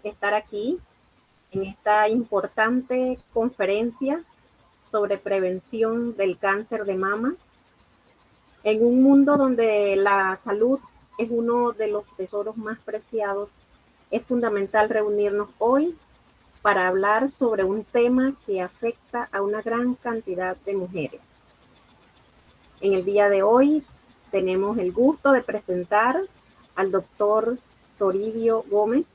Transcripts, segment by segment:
Estar aquí en esta importante conferencia sobre prevención del cáncer de mama. En un mundo donde la salud es uno de los tesoros más preciados, es fundamental reunirnos hoy para hablar sobre un tema que afecta a una gran cantidad de mujeres. En el día de hoy tenemos el gusto de presentar al doctor Toribio Gómez,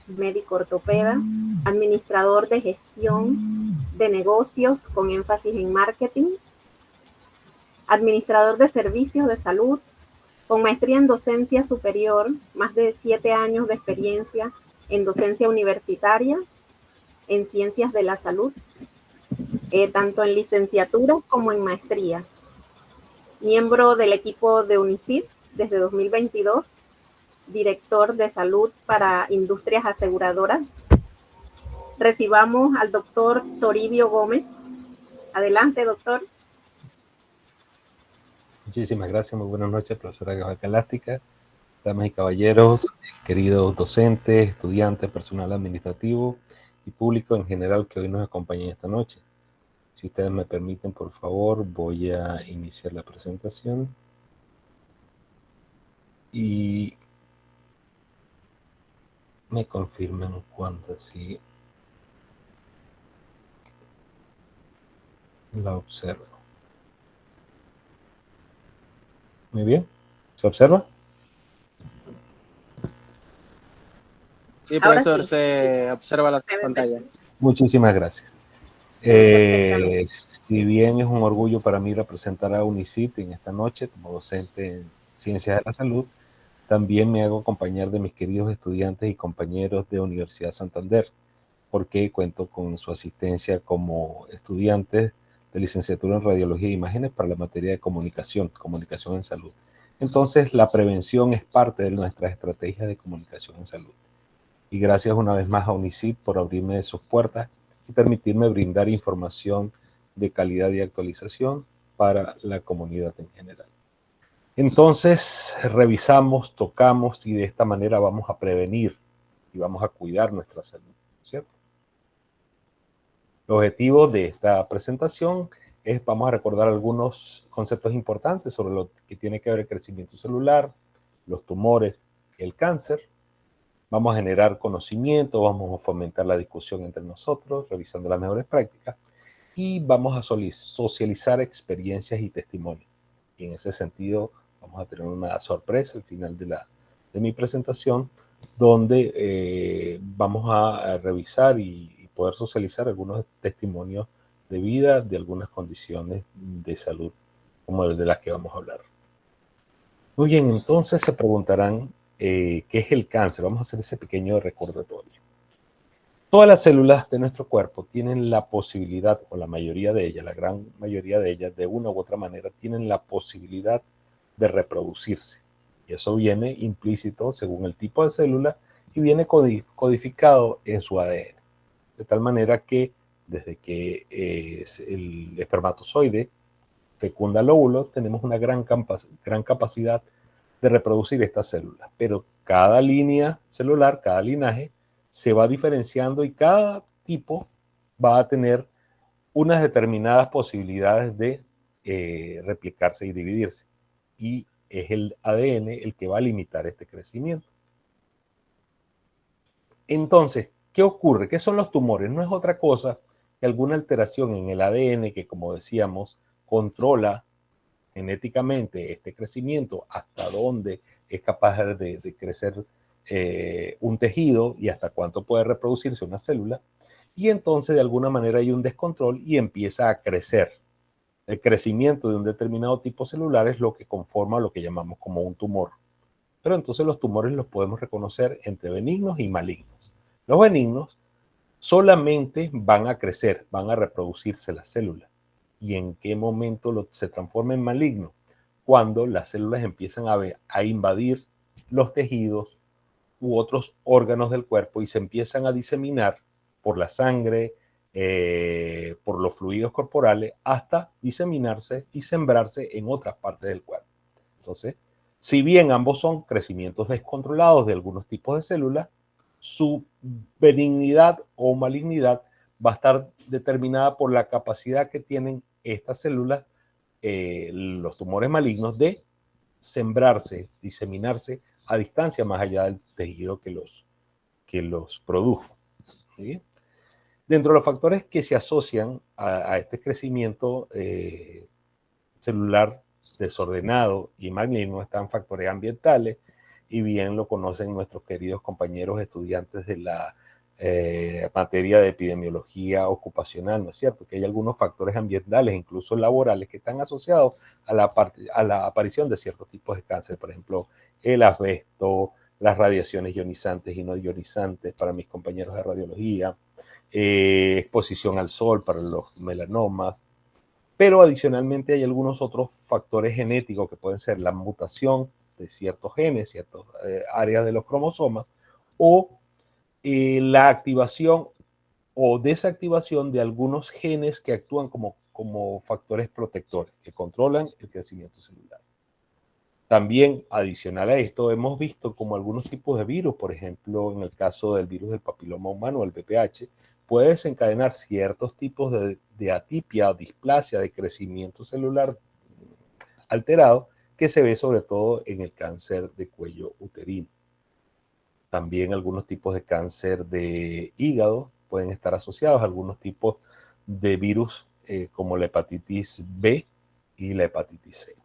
médico ortopeda, administrador de gestión de negocios con énfasis en marketing, administrador de servicios de salud, con maestría en docencia superior, más de 7 años de experiencia en docencia universitaria, en ciencias de la salud, tanto en licenciatura como en maestría. Miembro del equipo de UNICID desde 2022, director de salud para industrias aseguradoras. Recibamos al doctor Toribio Gómez. Adelante, doctor. Muchísimas gracias, muy buenas noches, profesora Gajalástica, damas y caballeros, queridos docentes, estudiantes, personal administrativo y público en general que hoy nos acompaña esta noche. Si ustedes me permiten, por favor, voy a iniciar la presentación. Y me confirman cuando así la observo. Muy bien, ¿se observa? Sí, profesor, se observa la pantalla. Muchísimas gracias. Si bien es un orgullo para mí representar a UNICID en esta noche como docente en Ciencias de la Salud, también me hago acompañar de mis queridos estudiantes y compañeros de Universidad Santander, porque cuento con su asistencia como estudiantes de licenciatura en Radiología e Imágenes para la materia de comunicación en salud. Entonces, la prevención es parte de nuestras estrategias de comunicación en salud. Y gracias una vez más a UNICID por abrirme sus puertas y permitirme brindar información de calidad y actualización para la comunidad en general. Entonces, revisamos, tocamos y de esta manera vamos a prevenir y vamos a cuidar nuestra salud, ¿cierto? El objetivo de esta presentación es, vamos a recordar algunos conceptos importantes sobre lo que tiene que ver el crecimiento celular, los tumores, el cáncer. Vamos a generar conocimiento, vamos a fomentar la discusión entre nosotros, revisando las mejores prácticas, y vamos a socializar experiencias y testimonios. Y en ese sentido, vamos a tener una sorpresa al final de mi presentación, donde vamos a revisar y poder socializar algunos testimonios de vida de algunas condiciones de salud, como de las que vamos a hablar. Muy bien, entonces se preguntarán, ¿qué es el cáncer? Vamos a hacer ese pequeño recordatorio. Todas las células de nuestro cuerpo tienen la posibilidad, o la mayoría de ellas, la gran mayoría de ellas, de una u otra manera, tienen la posibilidad de reproducirse. Y eso viene implícito según el tipo de célula y viene codificado en su ADN. De tal manera que desde que el espermatozoide fecunda el óvulo, tenemos una gran capacidad de reproducir estas células. Pero cada línea celular, cada linaje, se va diferenciando y cada tipo va a tener unas determinadas posibilidades de replicarse y dividirse. Y es el ADN el que va a limitar este crecimiento. Entonces, ¿qué ocurre? ¿Qué son los tumores? No es otra cosa que alguna alteración en el ADN que, como decíamos, controla genéticamente este crecimiento, hasta dónde es capaz de crecer un tejido y hasta cuánto puede reproducirse una célula. Y entonces, de alguna manera, hay un descontrol y empieza a crecer. El crecimiento de un determinado tipo celular es lo que conforma lo que llamamos como un tumor. Pero entonces los tumores los podemos reconocer entre benignos y malignos. Los benignos solamente van a crecer, van a reproducirse las células. ¿Y en qué momento se transforma en maligno? Cuando las células empiezan a invadir los tejidos u otros órganos del cuerpo y se empiezan a diseminar por la sangre, por los fluidos corporales, hasta diseminarse y sembrarse en otras partes del cuerpo. Entonces, si bien ambos son crecimientos descontrolados de algunos tipos de células, su benignidad o malignidad va a estar determinada por la capacidad que tienen estas células, los tumores malignos, de sembrarse, diseminarse a distancia más allá del tejido que los produjo. ¿Sí? Dentro de los factores que se asocian a este crecimiento celular desordenado y maligno están factores ambientales, y bien lo conocen nuestros queridos compañeros estudiantes de la materia de epidemiología ocupacional, ¿no es cierto? Que hay algunos factores ambientales, incluso laborales, que están asociados a la aparición de ciertos tipos de cáncer, por ejemplo, el asbesto, las radiaciones ionizantes y no ionizantes para mis compañeros de radiología, exposición al sol para los melanomas, pero adicionalmente hay algunos otros factores genéticos que pueden ser la mutación de ciertos genes, ciertas áreas de los cromosomas, o la activación o desactivación de algunos genes que actúan como factores protectores, que controlan el crecimiento celular. También, adicional a esto, hemos visto como algunos tipos de virus, por ejemplo, en el caso del virus del papiloma humano, el VPH, puede desencadenar ciertos tipos de atipia o displasia de crecimiento celular alterado, que se ve sobre todo en el cáncer de cuello uterino. También algunos tipos de cáncer de hígado pueden estar asociados a algunos tipos de virus como la hepatitis B y la hepatitis C.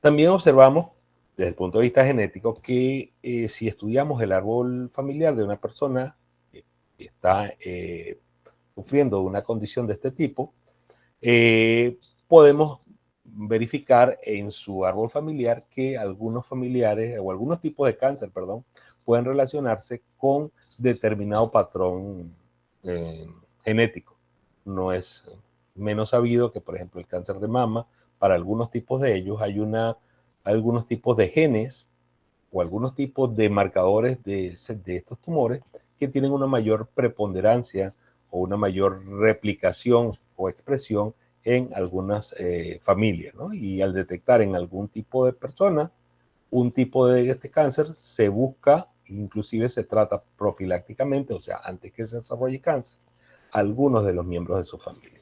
También observamos, desde el punto de vista genético, que si estudiamos el árbol familiar de una persona que está sufriendo una condición de este tipo, podemos verificar en su árbol familiar que algunos familiares o algunos tipos de cáncer, perdón, pueden relacionarse con determinado patrón genético. No es menos sabido que, por ejemplo, el cáncer de mama, para algunos tipos de ellos hay algunos tipos de genes o algunos tipos de marcadores de estos tumores que tienen una mayor preponderancia o una mayor replicación o expresión en algunas familias, ¿no? Y al detectar en algún tipo de persona un tipo de este cáncer, se busca, inclusive se trata profilácticamente, o sea, antes que se desarrolle cáncer, algunos de los miembros de su familia.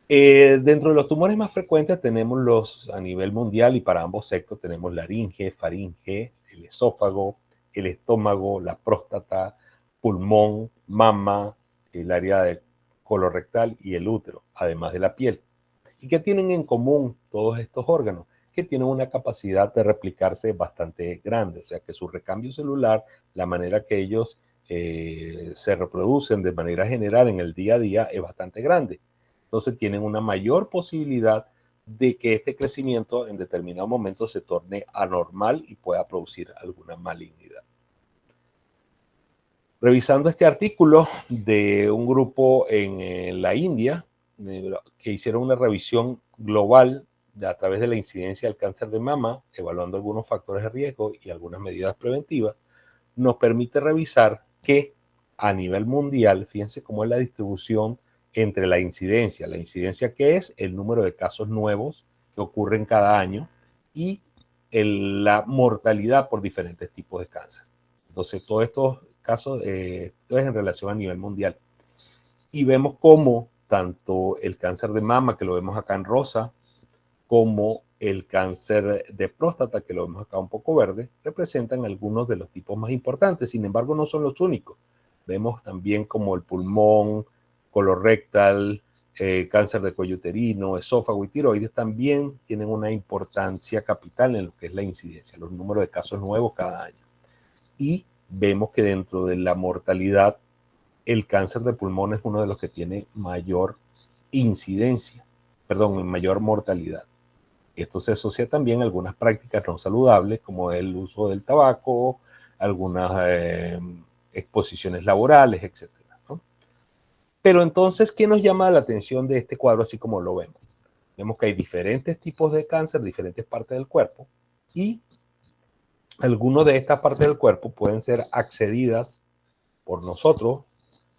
Dentro de los tumores más frecuentes tenemos a nivel mundial, y para ambos sexos tenemos laringe, faringe, el esófago, el estómago, la próstata, pulmón, mama, el área del colorectal y el útero, además de la piel. ¿Y qué tienen en común todos estos órganos? Que tienen una capacidad de replicarse bastante grande, o sea que su recambio celular, la manera que ellos se reproducen de manera general en el día a día es bastante grande. Entonces tienen una mayor posibilidad de que este crecimiento en determinado momento se torne anormal y pueda producir alguna malignidad. Revisando este artículo de un grupo en la India, que hicieron una revisión global a través de la incidencia del cáncer de mama, evaluando algunos factores de riesgo y algunas medidas preventivas, nos permite revisar que a nivel mundial, fíjense cómo es la distribución entre la incidencia que es el número de casos nuevos que ocurren cada año, y la mortalidad por diferentes tipos de cáncer. Entonces, todos estos casos, esto es en relación a nivel mundial. Y vemos cómo tanto el cáncer de mama, que lo vemos acá en rosa, como el cáncer de próstata, que lo vemos acá un poco verde, representan algunos de los tipos más importantes. Sin embargo, no son los únicos. Vemos también como el pulmón, colorectal, cáncer de cuello uterino, esófago y tiroides también tienen una importancia capital en lo que es la incidencia, los números de casos nuevos cada año. Y vemos que dentro de la mortalidad, el cáncer de pulmón es uno de los que tiene mayor incidencia, mayor mortalidad. Esto se asocia también a algunas prácticas no saludables, como el uso del tabaco, algunas exposiciones laborales, etc. ¿no? Pero entonces, ¿qué nos llama la atención de este cuadro así como lo vemos? Vemos que hay diferentes tipos de cáncer, diferentes partes del cuerpo, y algunas de estas partes del cuerpo pueden ser accedidas por nosotros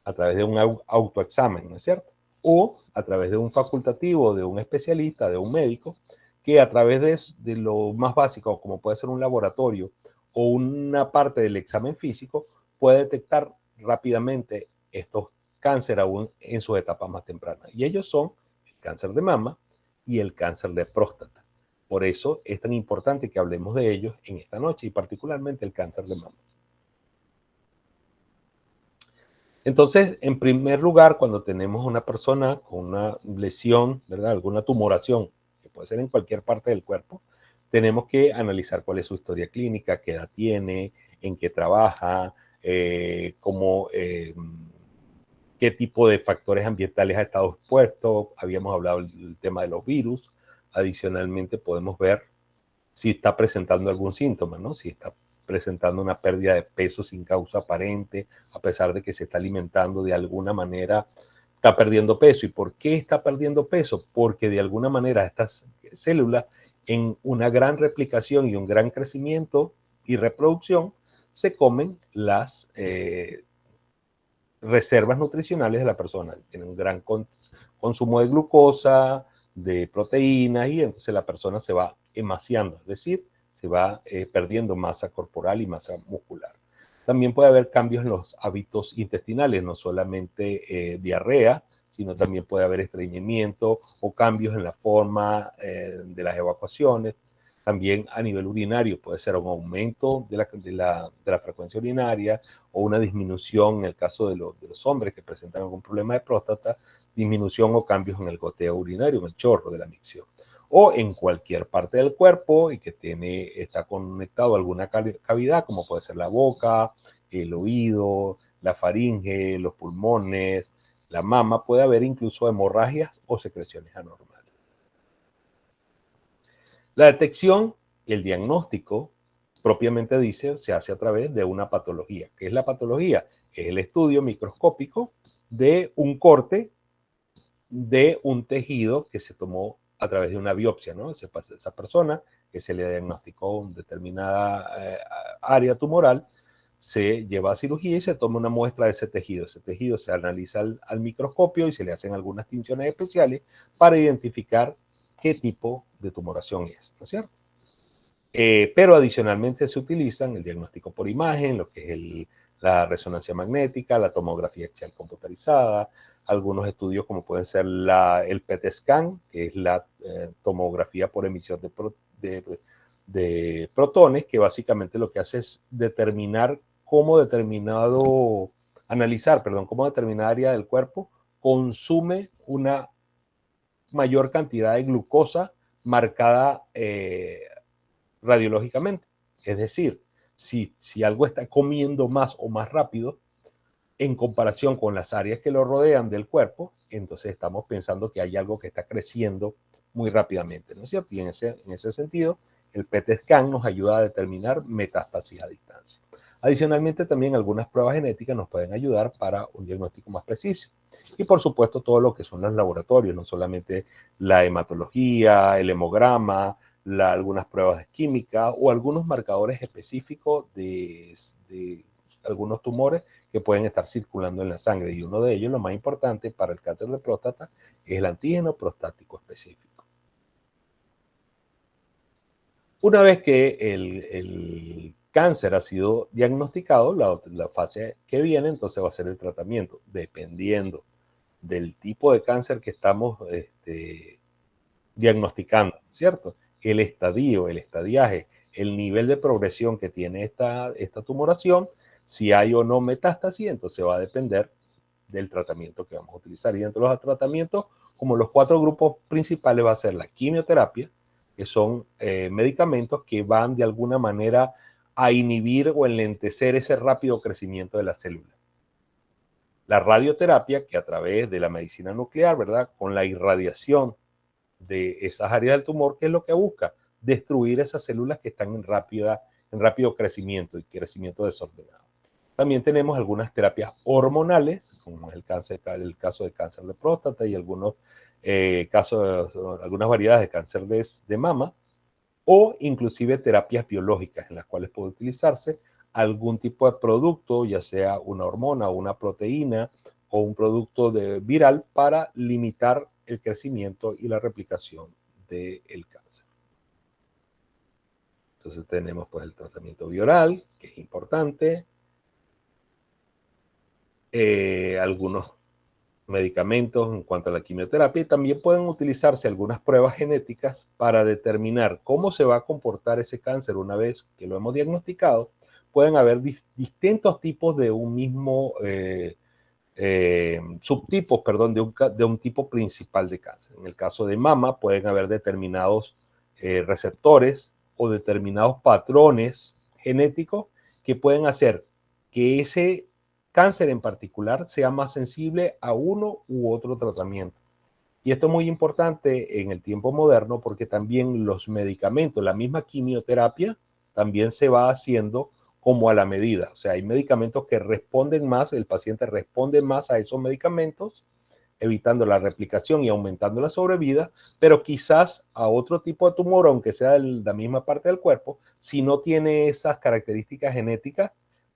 a través de un autoexamen, ¿no es cierto? O a través de un facultativo, de un especialista, de un médico, que a través de lo más básico, como puede ser un laboratorio o una parte del examen físico, puede detectar rápidamente estos cánceres aún en sus etapas más tempranas. Y ellos son el cáncer de mama y el cáncer de próstata. Por eso es tan importante que hablemos de ellos en esta noche y particularmente el cáncer de mama. Entonces, en primer lugar, cuando tenemos una persona con una lesión, ¿verdad? Alguna tumoración, que puede ser en cualquier parte del cuerpo, tenemos que analizar cuál es su historia clínica, qué edad tiene, en qué trabaja, qué tipo de factores ambientales ha estado expuesto. Habíamos hablado del tema de los virus. Adicionalmente, podemos ver si está presentando algún síntoma, ¿no? Si está presentando una pérdida de peso sin causa aparente, a pesar de que se está alimentando de alguna manera, está perdiendo peso. ¿Y por qué está perdiendo peso? Porque de alguna manera estas células, en una gran replicación y un gran crecimiento y reproducción, se comen las reservas nutricionales de la persona. Tienen un gran consumo de glucosa, de proteínas, y entonces la persona se va emaciando, es decir, se va perdiendo masa corporal y masa muscular. También puede haber cambios en los hábitos intestinales, no solamente diarrea, sino también puede haber estreñimiento o cambios en la forma de las evacuaciones. También a nivel urinario puede ser un aumento de la frecuencia urinaria o una disminución en el caso de los hombres que presentan algún problema de próstata, disminución o cambios en el goteo urinario, en el chorro de la micción. O en cualquier parte del cuerpo y que está conectado a alguna cavidad, como puede ser la boca, el oído, la faringe, los pulmones, la mama, puede haber incluso hemorragias o secreciones anormales. La detección y el diagnóstico, propiamente dice, se hace a través de una patología. ¿Qué es la patología? Es el estudio microscópico de un corte de un tejido que se tomó a través de una biopsia, ¿no? Esa persona que se le diagnosticó una determinada área tumoral, se lleva a cirugía y se toma una muestra de ese tejido. Ese tejido se analiza al microscopio y se le hacen algunas tinciones especiales para identificar qué tipo de tumoración es, ¿no es cierto? Pero adicionalmente se utilizan el diagnóstico por imagen, lo que es la resonancia magnética, la tomografía axial computarizada, algunos estudios como pueden ser el PET scan, que es la tomografía por emisión de protones, que básicamente lo que hace es analizar cómo determinada área del cuerpo consume una mayor cantidad de glucosa marcada radiológicamente. Es decir, si algo está comiendo más o más rápido en comparación con las áreas que lo rodean del cuerpo, entonces estamos pensando que hay algo que está creciendo muy rápidamente, ¿no es cierto? Y en ese sentido, el PET scan nos ayuda a determinar metástasis a distancia. Adicionalmente, también algunas pruebas genéticas nos pueden ayudar para un diagnóstico más preciso. Y por supuesto, todo lo que son los laboratorios, no solamente la hematología, el hemograma, algunas pruebas de química o algunos marcadores específicos de algunos tumores que pueden estar circulando en la sangre. Y uno de ellos, lo más importante para el cáncer de próstata, es el antígeno prostático específico. Una vez que el cáncer ha sido diagnosticado, la fase que viene entonces va a ser el tratamiento, dependiendo del tipo de cáncer que estamos diagnosticando, ¿cierto? El estadio, el estadiaje, el nivel de progresión que tiene esta tumoración, si hay o no metástasis, entonces va a depender del tratamiento que vamos a utilizar. Y dentro de los tratamientos, como los 4 grupos principales, va a ser la quimioterapia, que son medicamentos que van de alguna manera a inhibir o enlentecer ese rápido crecimiento de la célula. La radioterapia, que a través de la medicina nuclear, ¿verdad? Con la irradiación de esas áreas del tumor, ¿qué es lo que busca? Destruir esas células que están en rápido crecimiento y crecimiento desordenado. También tenemos algunas terapias hormonales, como es el caso de cáncer de próstata y algunas variedades de cáncer de mama, o inclusive terapias biológicas en las cuales puede utilizarse algún tipo de producto, ya sea una hormona o una proteína o un producto viral para limitar el crecimiento y la replicación del cáncer. Entonces tenemos pues el tratamiento bioral, que es importante, algunos medicamentos en cuanto a la quimioterapia, y también pueden utilizarse algunas pruebas genéticas para determinar cómo se va a comportar ese cáncer una vez que lo hemos diagnosticado. Pueden haber distintos tipos de un mismo subtipos, perdón, de un tipo principal de cáncer. En el caso de mama pueden haber determinados receptores o determinados patrones genéticos que pueden hacer que ese cáncer en particular sea más sensible a uno u otro tratamiento. Y esto es muy importante en el tiempo moderno porque también los medicamentos, la misma quimioterapia, también se va haciendo como a la medida. O sea, hay medicamentos que responden más, el paciente responde más a esos medicamentos, evitando la replicación y aumentando la sobrevida, pero quizás a otro tipo de tumor, aunque sea la misma parte del cuerpo, si no tiene esas características genéticas,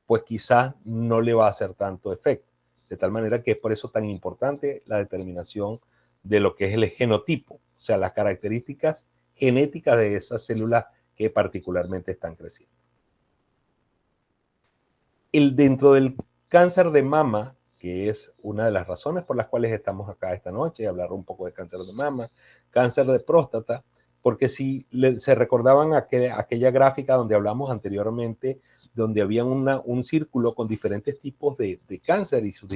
pues quizás no le va a hacer tanto efecto. De tal manera que es por eso tan importante la determinación de lo que es el genotipo, o sea, las características genéticas de esas células que particularmente están creciendo. Dentro del cáncer de mama, que es una de las razones por las cuales estamos acá esta noche, hablar un poco de cáncer de mama, cáncer de próstata, porque si se recordaban aquella gráfica donde hablamos anteriormente, donde había un círculo con diferentes tipos de cáncer y sus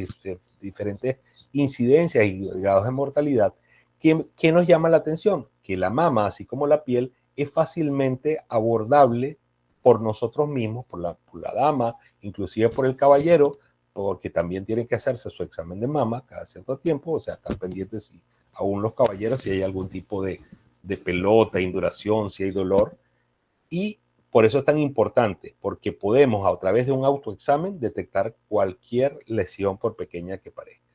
diferentes incidencias y grados de mortalidad, ¿qué nos llama la atención? Que la mama, así como la piel, es fácilmente abordable por nosotros mismos, por la dama, inclusive por el caballero, porque también tienen que hacerse su examen de mama cada cierto tiempo, o sea, estar pendientes si aún los caballeros, si hay algún tipo de pelota, induración, si hay dolor. Y por eso es tan importante, porque podemos a través de un autoexamen detectar cualquier lesión por pequeña que parezca.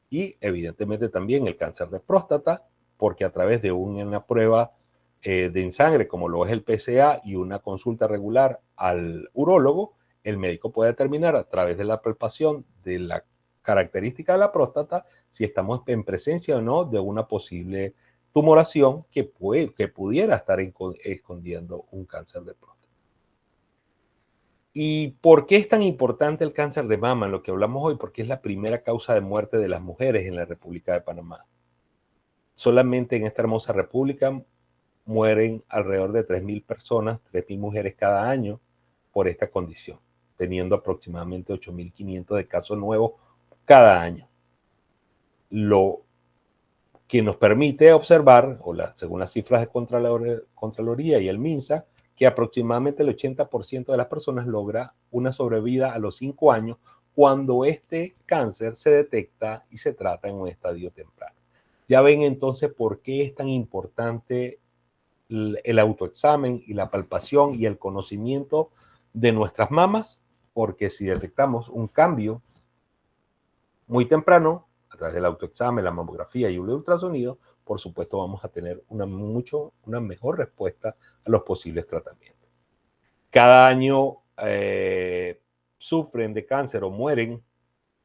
Y evidentemente también el cáncer de próstata, porque a través de una prueba de sangre, como lo es el PSA, y una consulta regular al urólogo, el médico puede determinar a través de la palpación de la característica de la próstata si estamos en presencia o no de una posible tumoración que pudiera estar escondiendo un cáncer de próstata. ¿Y por qué es tan importante el cáncer de mama en lo que hablamos hoy? Porque es la primera causa de muerte de las mujeres en la República de Panamá. Solamente en esta hermosa república mueren alrededor de 3.000 personas, 3.000 mujeres cada año por esta condición, teniendo aproximadamente 8.500 de casos nuevos cada año. Lo que nos permite observar, según las cifras de Contraloría y el MINSA, que aproximadamente el 80% de las personas logra una sobrevida a los 5 años cuando este cáncer se detecta y se trata en un estadio temprano. Ya ven entonces por qué es tan importante el autoexamen y la palpación y el conocimiento de nuestras mamas, porque si detectamos un cambio muy temprano, a través del autoexamen, la mamografía y el ultrasonido, por supuesto vamos a tener una mejor respuesta a los posibles tratamientos. Cada año sufren de cáncer o mueren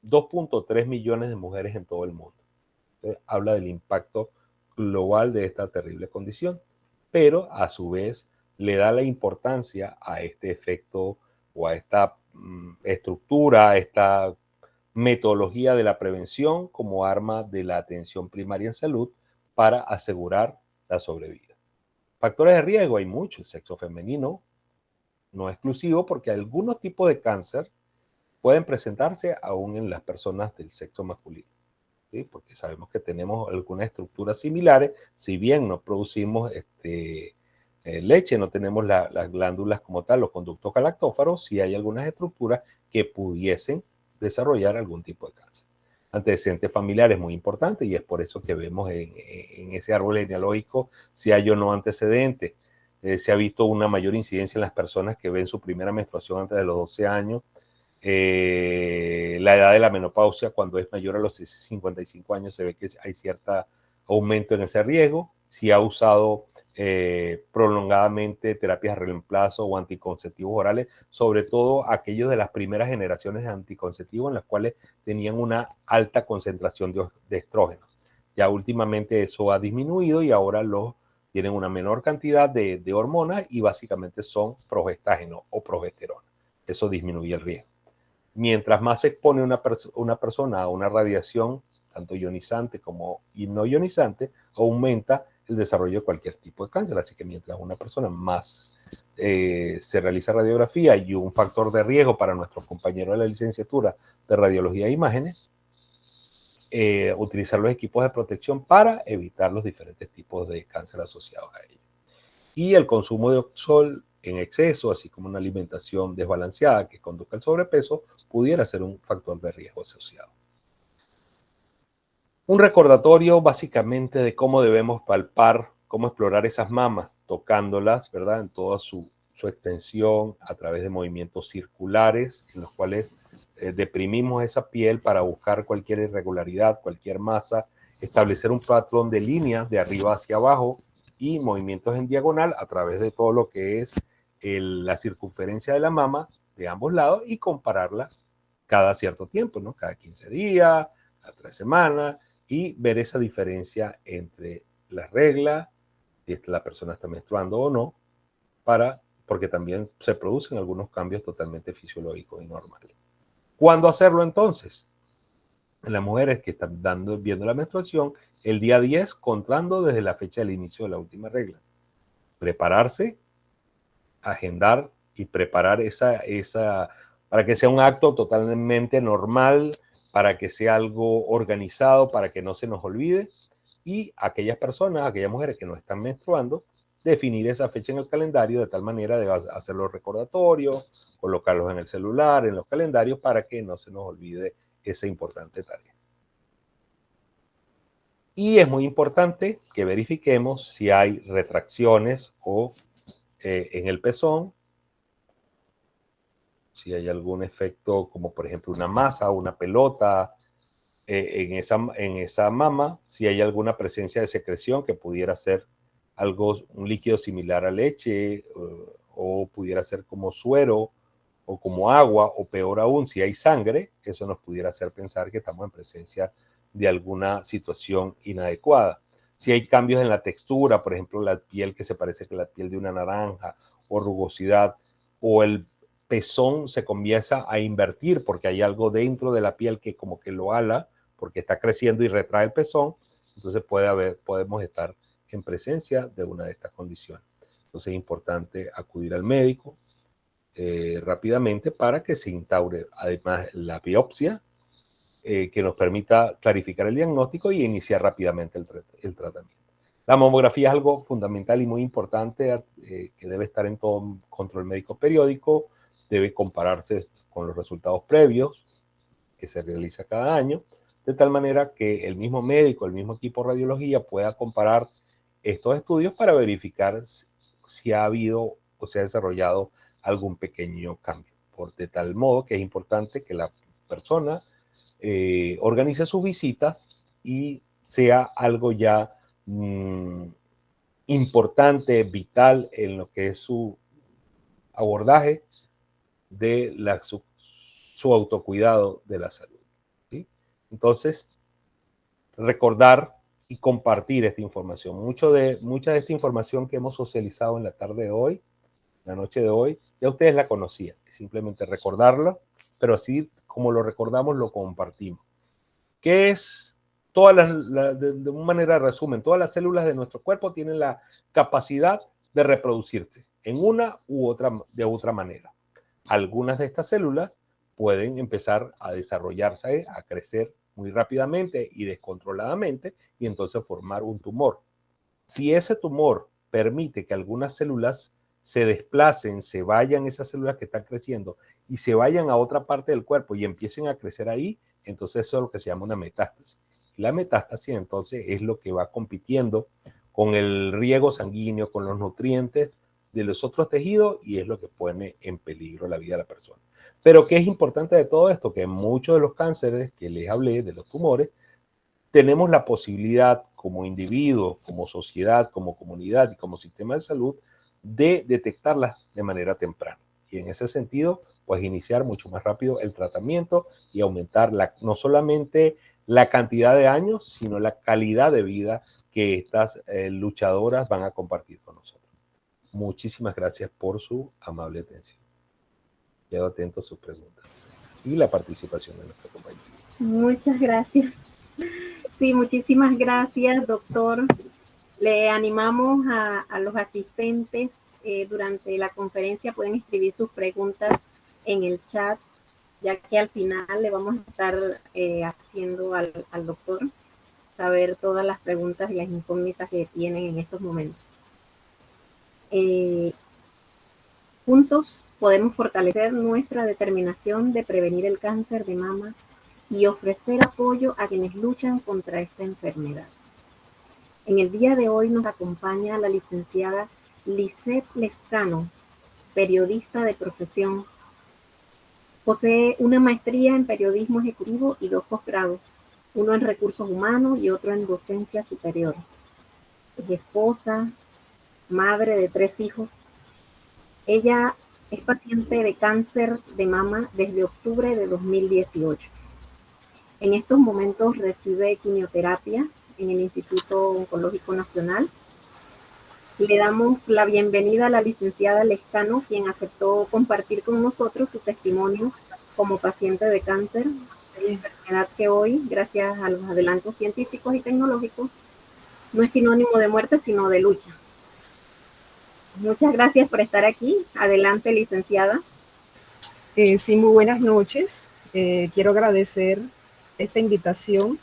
2.3 millones de mujeres en todo el mundo. Entonces, habla del impacto global de esta terrible condición, pero a su vez le da la importancia a este efecto o a esta estructura, a esta metodología de la prevención como arma de la atención primaria en salud para asegurar la sobrevida. Factores de riesgo hay muchos. El sexo femenino no exclusivo, porque algunos tipos de cáncer pueden presentarse aún en las personas del sexo masculino, ¿sí? Porque sabemos que tenemos algunas estructuras similares, si bien no producimos leche, no tenemos las glándulas como tal, los conductos galactófaros, sí hay algunas estructuras que pudiesen desarrollar algún tipo de cáncer. Antecedentes familiares muy importante, y es por eso que vemos en ese árbol genealógico si hay o no antecedentes. Se ha visto una mayor incidencia en las personas que ven su primera menstruación antes de los 12 años, la edad de la menopausia cuando es mayor a los 55 años se ve que hay cierto aumento en ese riesgo. Si ha usado prolongadamente terapias de reemplazo o anticonceptivos orales, sobre todo aquellos de las primeras generaciones de anticonceptivos en las cuales tenían una alta concentración de estrógenos. Ya últimamente eso ha disminuido y ahora los tienen una menor cantidad de hormonas y básicamente son progestágeno o progesterona. Eso disminuye el riesgo. Mientras más se expone una persona a una radiación, tanto ionizante como no ionizante, aumenta el desarrollo de cualquier tipo de cáncer. Así que mientras una persona más se realiza radiografía, y un factor de riesgo para nuestros compañeros de la licenciatura de radiología e imágenes, utilizar los equipos de protección para evitar los diferentes tipos de cáncer asociados a ellos. Y el consumo de sol en exceso, así como una alimentación desbalanceada que conduzca al sobrepeso, pudiera ser un factor de riesgo asociado. Un recordatorio básicamente de cómo debemos palpar, cómo explorar esas mamas, tocándolas, ¿verdad? En toda su extensión, a través de movimientos circulares, en los cuales deprimimos esa piel para buscar cualquier irregularidad, cualquier masa, establecer un patrón de líneas de arriba hacia abajo y movimientos en diagonal a través de todo lo que es la circunferencia de la mama de ambos lados y compararla cada cierto tiempo, ¿no? Cada 15 días, a 3 semanas, y ver esa diferencia entre las reglas, si la persona está menstruando o no, porque también se producen algunos cambios totalmente fisiológicos y normales. ¿Cuándo hacerlo entonces? En las mujeres que están viendo la menstruación, el día 10, contando desde la fecha del inicio de la última regla. Prepararse, agendar y preparar para que sea un acto totalmente normal, para que sea algo organizado, para que no se nos olvide. Y aquellas personas, aquellas mujeres que no están menstruando, definir esa fecha en el calendario de tal manera de hacer los recordatorios, colocarlos en el celular, en los calendarios, para que no se nos olvide esa importante tarea. Y es muy importante que verifiquemos si hay retracciones o en el pezón, si hay algún efecto como por ejemplo una masa, una pelota en esa mama, si hay alguna presencia de secreción que pudiera ser un líquido similar a leche o pudiera ser como suero o como agua, o peor aún, si hay sangre, eso nos pudiera hacer pensar que estamos en presencia de alguna situación inadecuada. Si hay cambios en la textura, por ejemplo, la piel que se parece a la piel de una naranja, o rugosidad, o el pezón se comienza a invertir porque hay algo dentro de la piel que como que lo ala, porque está creciendo y retrae el pezón, entonces podemos estar en presencia de una de estas condiciones. Entonces es importante acudir al médico rápidamente para que se instaure además la biopsia, que nos permita clarificar el diagnóstico y iniciar rápidamente el tratamiento. La mamografía es algo fundamental y muy importante que debe estar en todo control médico periódico, debe compararse con los resultados previos que se realiza cada año, de tal manera que el mismo médico, el mismo equipo de radiología pueda comparar estos estudios para verificar si ha habido o se ha desarrollado algún pequeño cambio. De tal modo que es importante que la persona organice sus visitas y sea algo ya importante, vital en lo que es su abordaje de su autocuidado de la salud. ¿Sí? Entonces, recordar y compartir esta información. Mucha de esta información que hemos socializado en la tarde de hoy, la noche de hoy, ya ustedes la conocían. Simplemente recordarlo, pero así como lo recordamos, lo compartimos. ¿Qué es? De una manera de resumen, todas las células de nuestro cuerpo tienen la capacidad de reproducirse en una u otra manera. Algunas de estas células pueden empezar a desarrollarse, a crecer muy rápidamente y descontroladamente y entonces formar un tumor. Si ese tumor permite que algunas células se desplacen, se vayan esas células que están creciendo y se vayan a otra parte del cuerpo y empiecen a crecer ahí, entonces eso es lo que se llama una metástasis. La metástasis entonces es lo que va compitiendo con el riego sanguíneo, con los nutrientes de los otros tejidos y es lo que pone en peligro la vida de la persona. Pero ¿qué es importante de todo esto? Que en muchos de los cánceres que les hablé, de los tumores, tenemos la posibilidad como individuos, como sociedad, como comunidad y como sistema de salud de detectarlas de manera temprana. Y en ese sentido, pues iniciar mucho más rápido el tratamiento y aumentar no solamente la cantidad de años, sino la calidad de vida que estas luchadoras van a compartir con nosotros. Muchísimas gracias por su amable atención. Quedo atento a sus preguntas y la participación de nuestra compañera. Muchas gracias. Sí, muchísimas gracias, doctor. Le animamos a los asistentes durante la conferencia, pueden escribir sus preguntas en el chat, ya que al final le vamos a estar haciendo al doctor saber todas las preguntas y las incógnitas que tienen en estos momentos. Juntos podemos fortalecer nuestra determinación de prevenir el cáncer de mama y ofrecer apoyo a quienes luchan contra esta enfermedad. En el día de hoy nos acompaña la licenciada Lisette Lescano, periodista de profesión. Posee una maestría en periodismo ejecutivo y 2 posgrados, uno en recursos humanos y otro en docencia superior. Es esposa, madre de 3 hijos. Ella es paciente de cáncer de mama desde octubre de 2018. En estos momentos recibe quimioterapia en el Instituto Oncológico Nacional. Le damos la bienvenida a la licenciada Lescano, quien aceptó compartir con nosotros su testimonio como paciente de cáncer, de la enfermedad que hoy, gracias a los adelantos científicos y tecnológicos, no es sinónimo de muerte, sino de lucha. Muchas gracias por estar aquí. Adelante, licenciada. Sí, muy buenas noches. Quiero agradecer esta invitación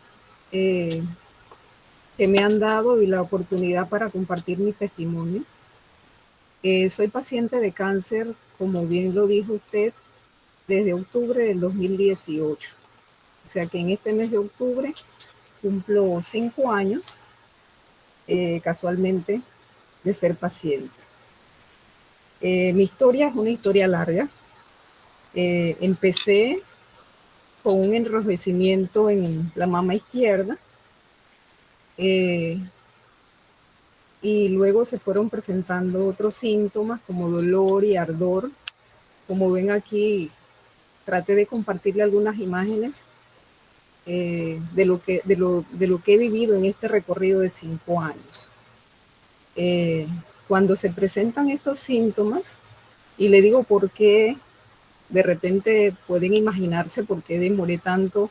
que me han dado y la oportunidad para compartir mi testimonio. Soy paciente de cáncer, como bien lo dijo usted, desde octubre del 2018. O sea que en este mes de octubre cumplo 5 años, casualmente, de ser paciente. Mi historia es una historia larga. Empecé con un enrojecimiento en la mama izquierda y luego se fueron presentando otros síntomas como dolor y ardor. Como ven aquí, traté de compartirle algunas imágenes de lo que he vivido en este recorrido de 5 años. Cuando se presentan estos síntomas, y le digo por qué, de repente pueden imaginarse por qué demoré tanto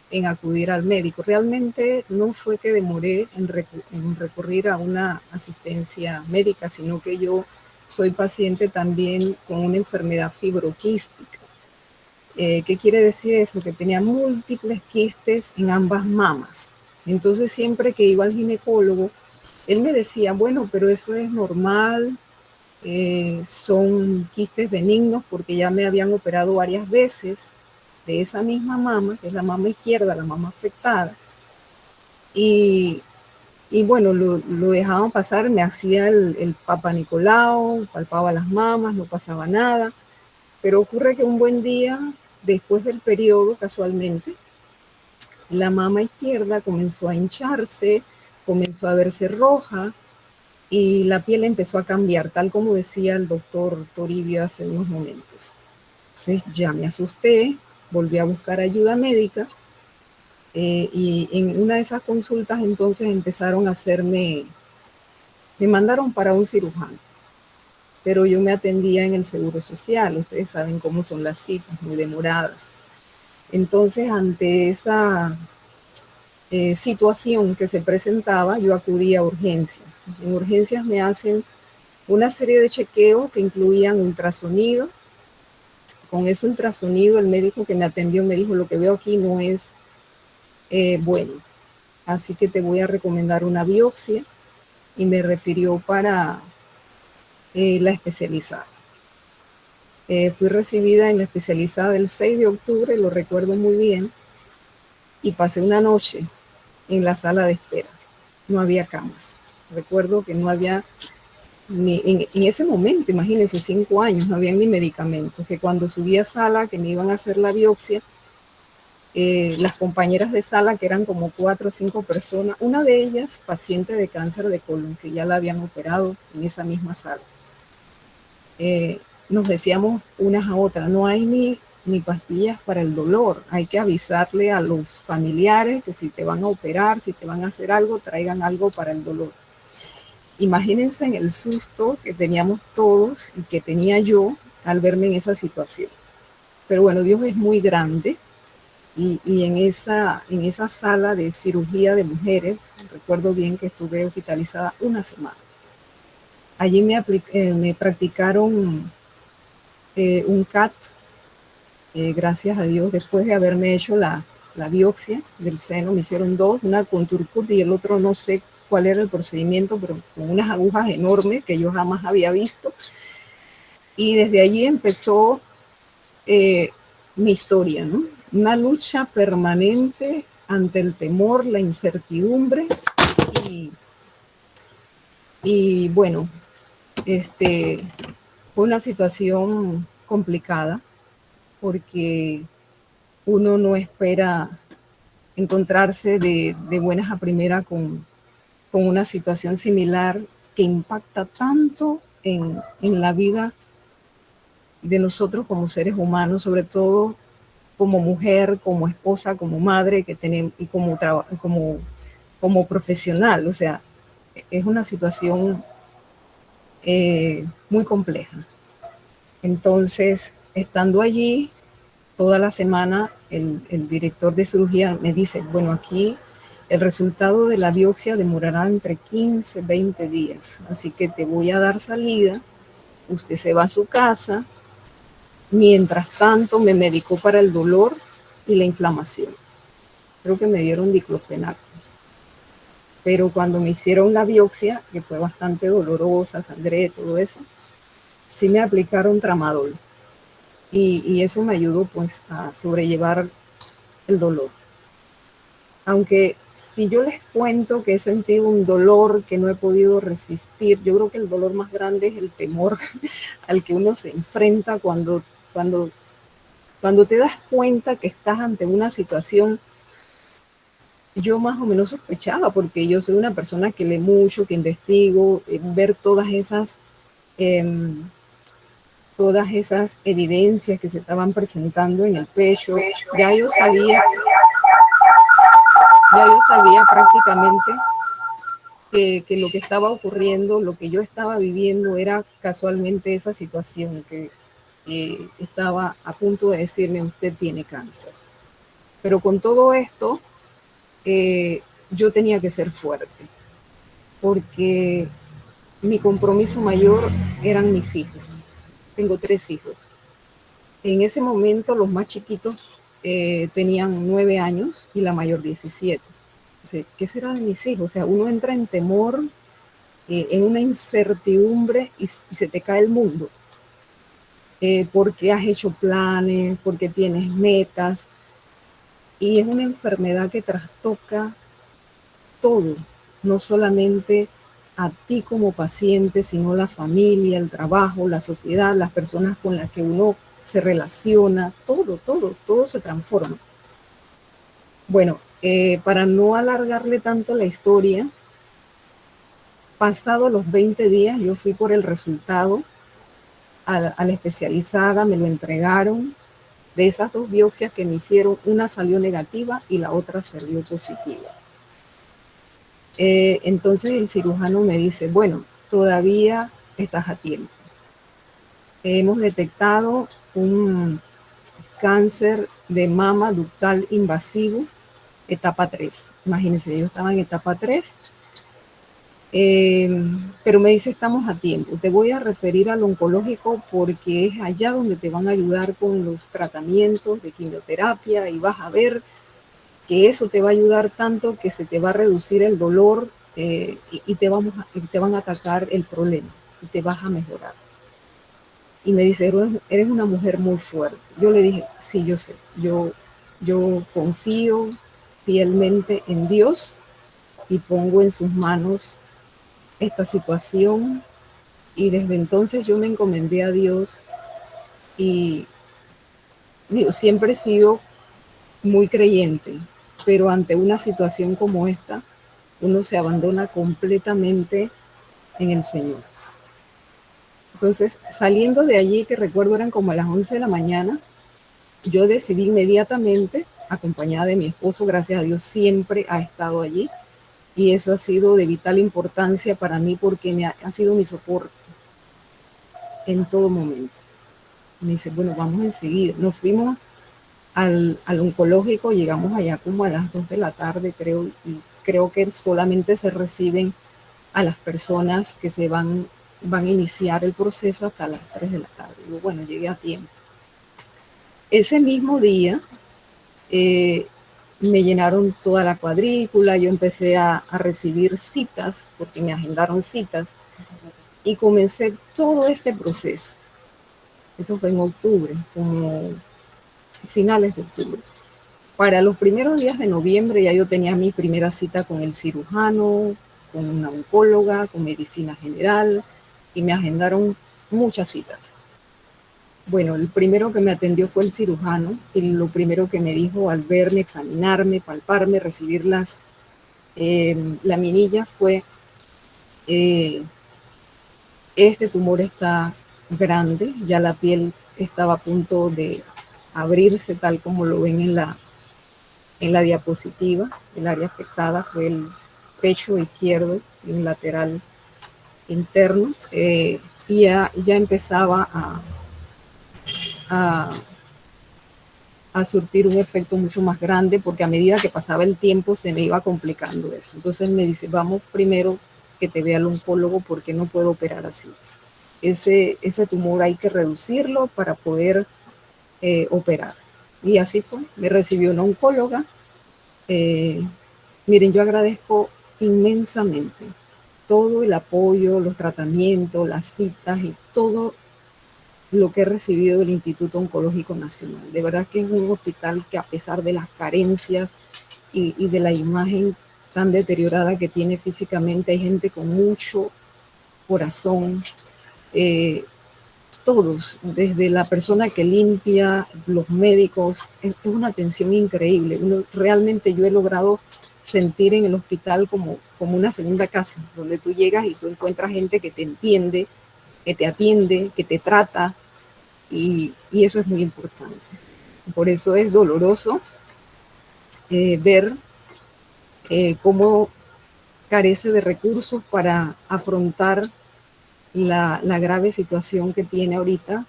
en acudir al médico. Realmente no fue que demoré en recurrir a una asistencia médica, sino que yo soy paciente también con una enfermedad fibroquística. ¿Qué quiere decir eso? Que tenía múltiples quistes en ambas mamas. Entonces siempre que iba al ginecólogo, él me decía, bueno, pero eso es normal, son quistes benignos porque ya me habían operado varias veces de esa misma mama, que es la mama izquierda, la mama afectada. Y bueno, lo dejaban pasar, me hacía el Papa Nicolau, palpaba las mamas, no pasaba nada. Pero ocurre que un buen día, después del periodo, casualmente, la mama izquierda comenzó a hincharse, comenzó a verse roja y la piel empezó a cambiar, tal como decía el doctor Toribio hace unos momentos. Entonces ya me asusté, volví a buscar ayuda médica y en una de esas consultas entonces empezaron a hacerme, me mandaron para un cirujano, pero yo me atendía en el Seguro Social. Ustedes saben cómo son las citas, muy demoradas. Entonces, ante esa situación que se presentaba, yo acudí a urgencias. En urgencias me hacen una serie de chequeos que incluían ultrasonido. Con ese ultrasonido, el médico que me atendió me dijo, lo que veo aquí no es bueno, así que te voy a recomendar una biopsia, y me refirió para la especializada. Fui recibida en la especializada el 6 de octubre, lo recuerdo muy bien, y pasé una noche en la sala de espera. No había camas. Recuerdo que no había ni en ese momento, imagínense, 5 años, no había ni medicamentos, que cuando subí a sala, que me iban a hacer la biopsia, las compañeras de sala, que eran como 4 o 5 personas, una de ellas paciente de cáncer de colon, que ya la habían operado en esa misma sala, nos decíamos unas a otras, no hay ni pastillas para el dolor. Hay que avisarle a los familiares que si te van a operar, si te van a hacer algo, traigan algo para el dolor. Imagínense en el susto que teníamos todos y que tenía yo al verme en esa situación. Pero bueno, Dios es muy grande y en esa sala de cirugía de mujeres, recuerdo bien que estuve hospitalizada una semana. Allí me practicaron un CAT, gracias a Dios, después de haberme hecho la biopsia del seno, me hicieron dos, una con Turcut y el otro no sé cuál era el procedimiento, pero con unas agujas enormes que yo jamás había visto. Y desde allí empezó mi historia, ¿no? Una lucha permanente ante el temor, la incertidumbre y bueno, fue una situación complicada porque uno no espera encontrarse de buenas a primera con una situación similar que impacta tanto en la vida de nosotros como seres humanos, sobre todo como mujer, como esposa, como madre que tenemos y como profesional. O sea, es una situación muy compleja. Entonces, estando allí toda la semana, el director de cirugía me dice, bueno, aquí el resultado de la biopsia demorará entre 15 y 20 días, así que te voy a dar salida, usted se va a su casa. Mientras tanto, me medicó para el dolor y la inflamación. Creo que me dieron diclofenac. Pero cuando me hicieron la biopsia, que fue bastante dolorosa, sangré, todo eso, sí me aplicaron tramadol. Y eso me ayudó pues a sobrellevar el dolor. Aunque si yo les cuento que he sentido un dolor que no he podido resistir, yo creo que el dolor más grande es el temor al que uno se enfrenta cuando te das cuenta que estás ante una situación. Yo más o menos sospechaba, porque yo soy una persona que lee mucho, que investigo, ver todas esas evidencias que se estaban presentando en el pecho, ya yo sabía prácticamente que lo que estaba ocurriendo, lo que yo estaba viviendo era casualmente esa situación que estaba a punto de decirme, usted tiene cáncer. Pero con todo esto, yo tenía que ser fuerte, porque mi compromiso mayor eran mis hijos. Tengo 3 hijos. En ese momento los más chiquitos tenían 9 años y la mayor 17. O sea, ¿qué será de mis hijos? O sea, uno entra en temor, en una incertidumbre y se te cae el mundo. Porque has hecho planes, porque tienes metas. Y es una enfermedad que trastoca todo, no solamente a ti como paciente, sino la familia, el trabajo, la sociedad, las personas con las que uno se relaciona, todo se transforma. Bueno, para no alargarle tanto la historia, pasado los 20 días yo fui por el resultado a la especializada, me lo entregaron. De esas 2 biopsias que me hicieron, una salió negativa y la otra salió positiva. Entonces el cirujano me dice, bueno, todavía estás a tiempo. Hemos detectado un cáncer de mama ductal invasivo, etapa 3. Imagínense, yo estaba en etapa 3, pero me dice, estamos a tiempo. Te voy a referir al oncológico porque es allá donde te van a ayudar con los tratamientos de quimioterapia y vas a ver que eso te va a ayudar tanto que se te va a reducir el dolor y te van a atacar el problema y te vas a mejorar. Y me dice, eres una mujer muy fuerte. Yo le dije, sí, yo sé, yo confío fielmente en Dios y pongo en sus manos esta situación. Y desde entonces yo me encomendé a Dios y digo, siempre he sido muy creyente, pero ante una situación como esta, uno se abandona completamente en el Señor. Entonces, saliendo de allí, que recuerdo eran como a las 11 de la mañana, yo decidí inmediatamente, acompañada de mi esposo, gracias a Dios, siempre ha estado allí. Y eso ha sido de vital importancia para mí porque ha sido mi soporte en todo momento. Me dice, bueno, vamos enseguida. Nos fuimos al oncológico, llegamos allá como a las 2 de la tarde, creo, y creo que solamente se reciben a las personas que van a iniciar el proceso hasta las 3 de la tarde. Y bueno, llegué a tiempo. Ese mismo día me llenaron toda la cuadrícula, yo empecé a recibir citas, porque me agendaron citas, y comencé todo este proceso. Eso fue en octubre, como finales de octubre. Para los primeros días de noviembre ya yo tenía mi primera cita con el cirujano, con una oncóloga, con medicina general, y me agendaron muchas citas. Bueno, el primero que me atendió fue el cirujano, y lo primero que me dijo al verme, examinarme, palparme, recibir la minilla fue, este tumor está grande, ya la piel estaba a punto de abrirse tal como lo ven en la diapositiva. El área afectada fue el pecho izquierdo y un lateral interno, y ya empezaba a surtir un efecto mucho más grande, porque a medida que pasaba el tiempo se me iba complicando eso. Entonces me dice, vamos primero que te vea el oncólogo porque no puedo operar así. Ese tumor hay que reducirlo para poder operar. Y así fue, me recibió una oncóloga. Miren, yo agradezco inmensamente todo el apoyo, los tratamientos, las citas y todo lo que he recibido del Instituto Oncológico Nacional. De verdad que es un hospital que, a pesar de las carencias y de la imagen tan deteriorada que tiene físicamente, hay gente con mucho corazón, todos, desde la persona que limpia, los médicos, es una atención increíble. Realmente yo he logrado sentir en el hospital como una segunda casa, donde tú llegas y tú encuentras gente que te entiende, que te atiende, que te trata, y eso es muy importante. Por eso es doloroso ver cómo carece de recursos para afrontar la grave situación que tiene ahorita,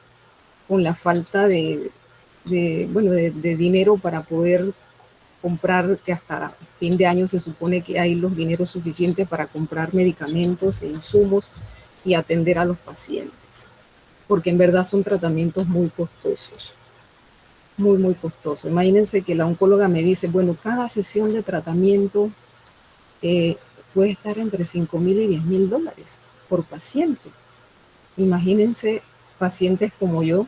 con la falta de dinero para poder comprar, que hasta fin de año se supone que hay los dineros suficientes para comprar medicamentos e insumos y atender a los pacientes, porque en verdad son tratamientos muy costosos, muy, muy costosos. Imagínense que la oncóloga me dice, bueno, cada sesión de tratamiento puede estar entre $5,000 y $10,000 por paciente. Imagínense pacientes como yo,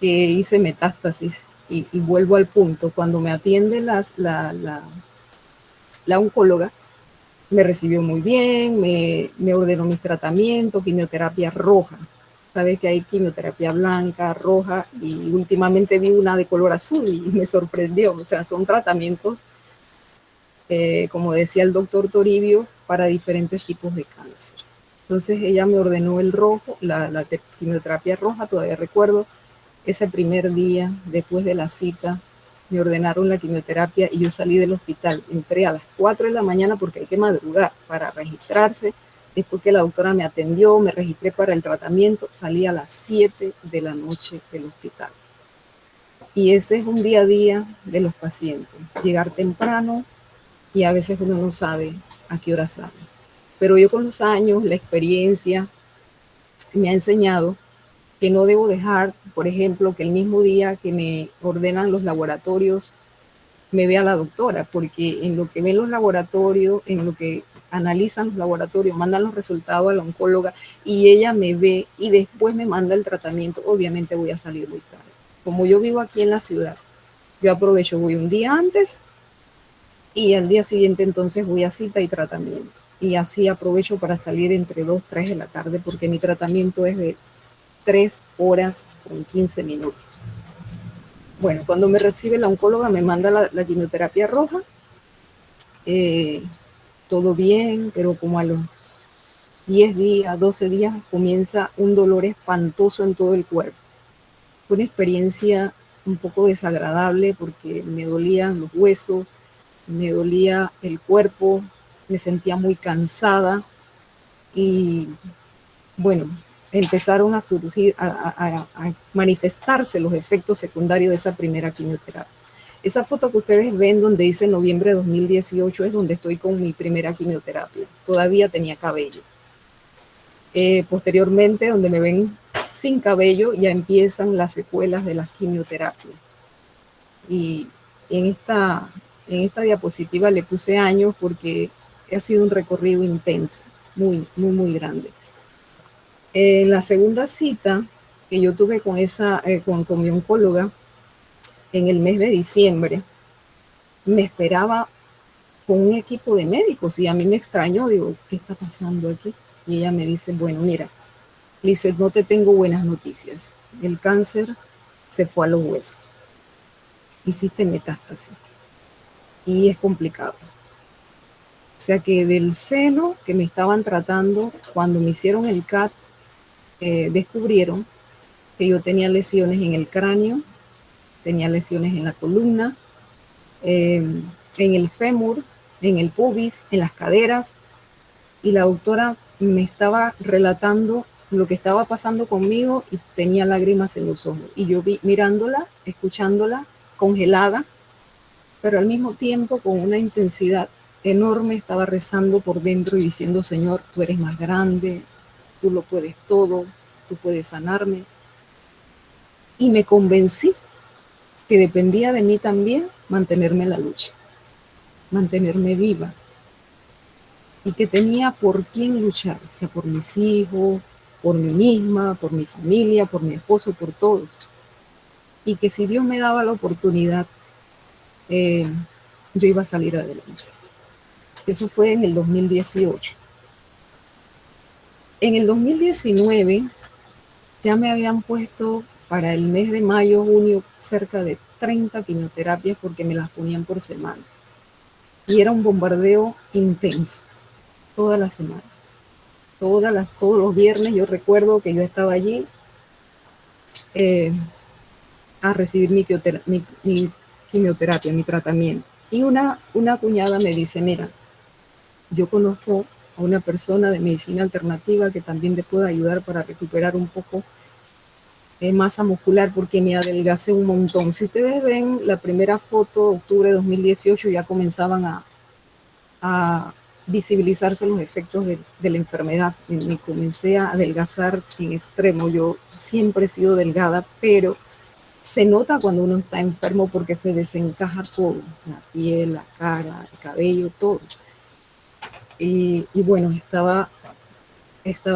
que hice metástasis, y vuelvo al punto, cuando me atiende la oncóloga, me recibió muy bien, me ordenó mis tratamientos, quimioterapia roja. Sabes que hay quimioterapia blanca, roja, y últimamente vi una de color azul y me sorprendió. O sea, son tratamientos, como decía el doctor Toribio, para diferentes tipos de cáncer. Entonces ella me ordenó el rojo, la quimioterapia roja. Todavía recuerdo ese primer día después de la cita, me ordenaron la quimioterapia y yo salí del hospital. Entré a las 4 de la mañana porque hay que madrugar para registrarse. Después que la doctora me atendió, me registré para el tratamiento, salí a las 7 de la noche del hospital. Y ese es un día a día de los pacientes. Llegar temprano, y a veces uno no sabe a qué hora sale. Pero yo, con los años, la experiencia me ha enseñado que no debo dejar, por ejemplo, que el mismo día que me ordenan los laboratorios me vea la doctora, porque en lo que ven los laboratorios, en lo que analizan los laboratorios, mandan los resultados a la oncóloga y ella me ve y después me manda el tratamiento, obviamente voy a salir muy tarde. Como yo vivo aquí en la ciudad, yo aprovecho, voy un día antes y al día siguiente entonces voy a cita y tratamiento. Y así aprovecho para salir entre 2, 3 de la tarde, porque mi tratamiento es de 3 horas con 15 minutos. Bueno, cuando me recibe la oncóloga, me manda la quimioterapia roja. Todo bien, pero como a los 10 días, 12 días, comienza un dolor espantoso en todo el cuerpo. Fue una experiencia un poco desagradable porque me dolían los huesos, me dolía el cuerpo, me sentía muy cansada y bueno, empezaron a surgir, a manifestarse los efectos secundarios de esa primera quimioterapia. Esa foto que ustedes ven donde dice noviembre de 2018 es donde estoy con mi primera quimioterapia. Todavía tenía cabello. Posteriormente, donde me ven sin cabello, ya empiezan las secuelas de las quimioterapias. Y en esta diapositiva le puse años porque ha sido un recorrido intenso, muy, muy, muy grande. En la segunda cita que yo tuve con mi oncóloga en el mes de diciembre, me esperaba con un equipo de médicos y a mí me extrañó, digo, ¿qué está pasando aquí? Y ella me dice, bueno, mira, Lizeth, no te tengo buenas noticias. El cáncer se fue a los huesos. Hiciste metástasis y es complicado. O sea que del seno que me estaban tratando, cuando me hicieron el CAT, descubrieron que yo tenía lesiones en el cráneo, tenía lesiones en la columna, en el fémur, en el pubis, en las caderas, y la doctora me estaba relatando lo que estaba pasando conmigo y tenía lágrimas en los ojos. Y yo mirándola, escuchándola, congelada, pero al mismo tiempo con una intensidad enorme estaba rezando por dentro y diciendo, Señor, tú eres más grande, tú lo puedes todo, tú puedes sanarme. Y me convencí que dependía de mí también mantenerme en la lucha, mantenerme viva, y que tenía por quién luchar, o sea, por mis hijos, por mí misma, por mi familia, por mi esposo, por todos. Y que si Dios me daba la oportunidad, yo iba a salir adelante. Eso fue en el 2018. En el 2019 ya me habían puesto para el mes de mayo, junio, cerca de 30 quimioterapias porque me las ponían por semana. Y era un bombardeo intenso, toda la semana. Todos los viernes yo recuerdo que yo estaba allí a recibir mi quimioterapia, mi tratamiento. Y una cuñada me dice, mira, yo conozco a una persona de medicina alternativa que también te puede ayudar para recuperar un poco masa muscular porque me adelgacé un montón. Si ustedes ven la primera foto, octubre de 2018, ya comenzaban a visibilizarse los efectos de la enfermedad. Me comencé a adelgazar en extremo. Yo siempre he sido delgada, pero se nota cuando uno está enfermo porque se desencaja todo, la piel, la cara, el cabello, todo. Y bueno, estaba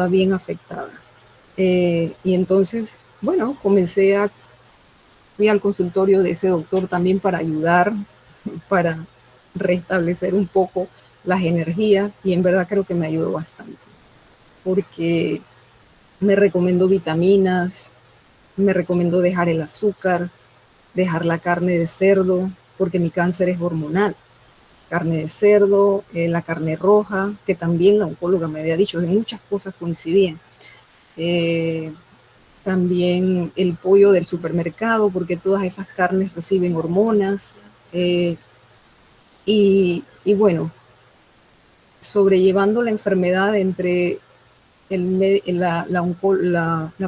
bien afectada. Y entonces, bueno, fui al consultorio de ese doctor también para ayudar, para restablecer un poco las energías, y en verdad creo que me ayudó bastante, porque me recomendó vitaminas, me recomendó dejar el azúcar, dejar la carne de cerdo, porque mi cáncer es hormonal. Carne de cerdo, la carne roja, que también la oncóloga me había dicho, de muchas cosas coincidían. También el pollo del supermercado, porque todas esas carnes reciben hormonas. Y bueno, sobrellevando la enfermedad entre la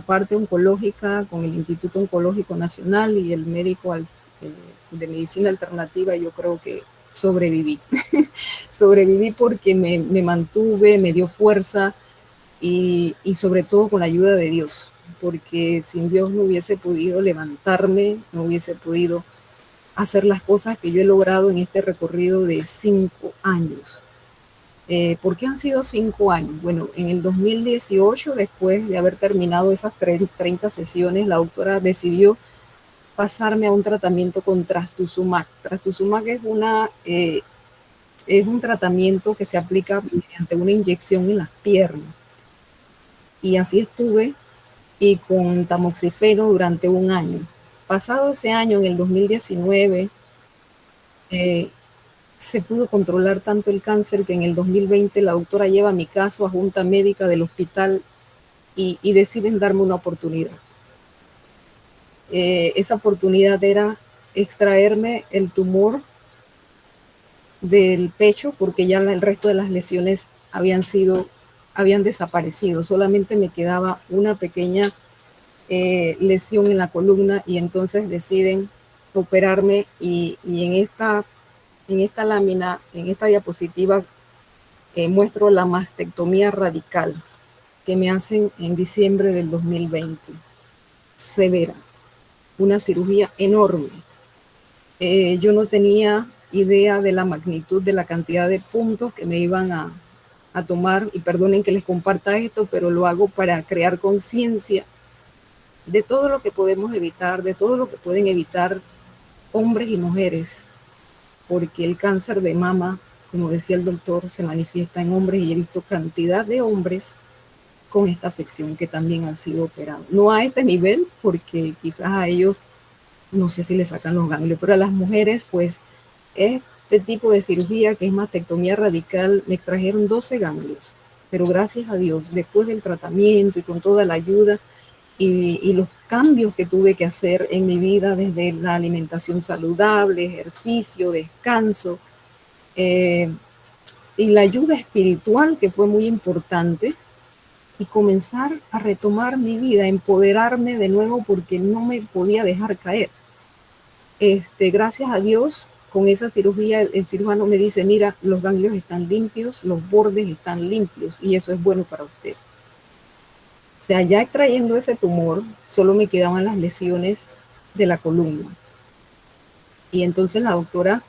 parte oncológica con el Instituto Oncológico Nacional y el médico de medicina alternativa, yo creo que sobreviví. Sobreviví porque me mantuve, me dio fuerza y sobre todo con la ayuda de Dios, porque sin Dios no hubiese podido levantarme, no hubiese podido hacer las cosas que yo he logrado en este recorrido de 5 años. ¿Por qué han sido 5 años? Bueno, en el 2018, después de haber terminado esas 30 sesiones, la doctora decidió pasarme a un tratamiento con trastuzumab. Trastuzumab es un tratamiento que se aplica mediante una inyección en las piernas. Y así estuve, y con tamoxifeno durante 1 año. Pasado ese año, en el 2019, se pudo controlar tanto el cáncer que en el 2020 la doctora lleva mi caso a junta médica del hospital y deciden darme una oportunidad. esa oportunidad era extraerme el tumor del pecho, porque ya el resto de las lesiones habían desaparecido. Solamente me quedaba una pequeña lesión en la columna, y entonces deciden operarme, y en esta lámina, en esta diapositiva, muestro la mastectomía radical que me hacen en diciembre del 2020. Severa, una cirugía enorme. Yo no tenía idea de la magnitud de la cantidad de puntos que me iban a tomar, y perdonen que les comparta esto, pero lo hago para crear conciencia de todo lo que podemos evitar, de todo lo que pueden evitar hombres y mujeres, porque el cáncer de mama, como decía el doctor, se manifiesta en hombres, y he visto cantidad de hombres con esta afección que también han sido operados. No a este nivel, porque quizás a ellos no sé si le sacan los ganglios, pero a las mujeres, pues, este tipo de cirugía, que es mastectomía radical, me extrajeron 12 ganglios, pero gracias a Dios, después del tratamiento y con toda la ayuda y los cambios que tuve que hacer en mi vida, desde la alimentación saludable, ejercicio, descanso, y la ayuda espiritual, que fue muy importante, y comenzar a retomar mi vida, empoderarme de nuevo, porque no me podía dejar caer. Gracias a Dios, con esa cirugía, el cirujano me dice: mira, los ganglios están limpios, los bordes están limpios, y eso es bueno para usted. O sea, ya extrayendo ese tumor, solo me quedaban las lesiones de la columna. Y entonces la doctora,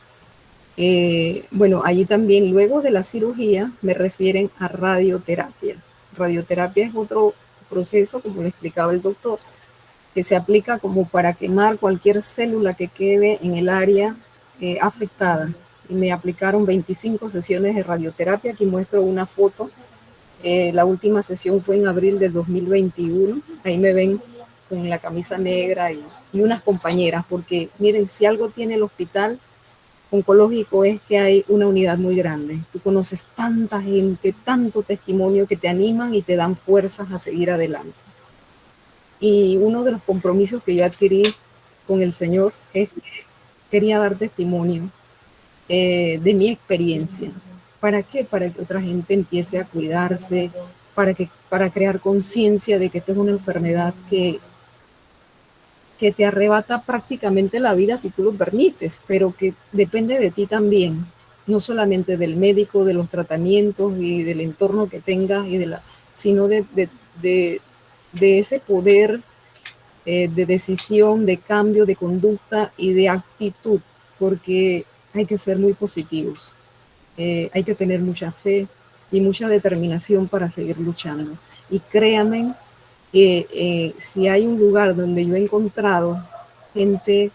bueno, allí también, luego de la cirugía, me refieren a radioterapia. Radioterapia es otro proceso, como le explicaba el doctor, que se aplica como para quemar cualquier célula que quede en el área afectada. Y me aplicaron 25 sesiones de radioterapia. Aquí muestro una foto. La última sesión fue en abril de 2021. Ahí me ven con la camisa negra y unas compañeras, porque miren, si algo tiene el hospital oncológico es que hay una unidad muy grande. Tú conoces tanta gente, tanto testimonio, que te animan y te dan fuerzas a seguir adelante. Y uno de los compromisos que yo adquirí con el Señor es que quería dar testimonio de mi experiencia. ¿Para qué? Para que otra gente empiece a cuidarse, para crear conciencia de que esta es una enfermedad que te arrebata prácticamente la vida si tú lo permites, pero que depende de ti también, no solamente del médico, de los tratamientos y del entorno que tengas, sino de ese poder de decisión, de cambio, de conducta y de actitud, porque hay que ser muy positivos, hay que tener mucha fe y mucha determinación para seguir luchando. Y créanme, si hay un lugar donde yo he encontrado gente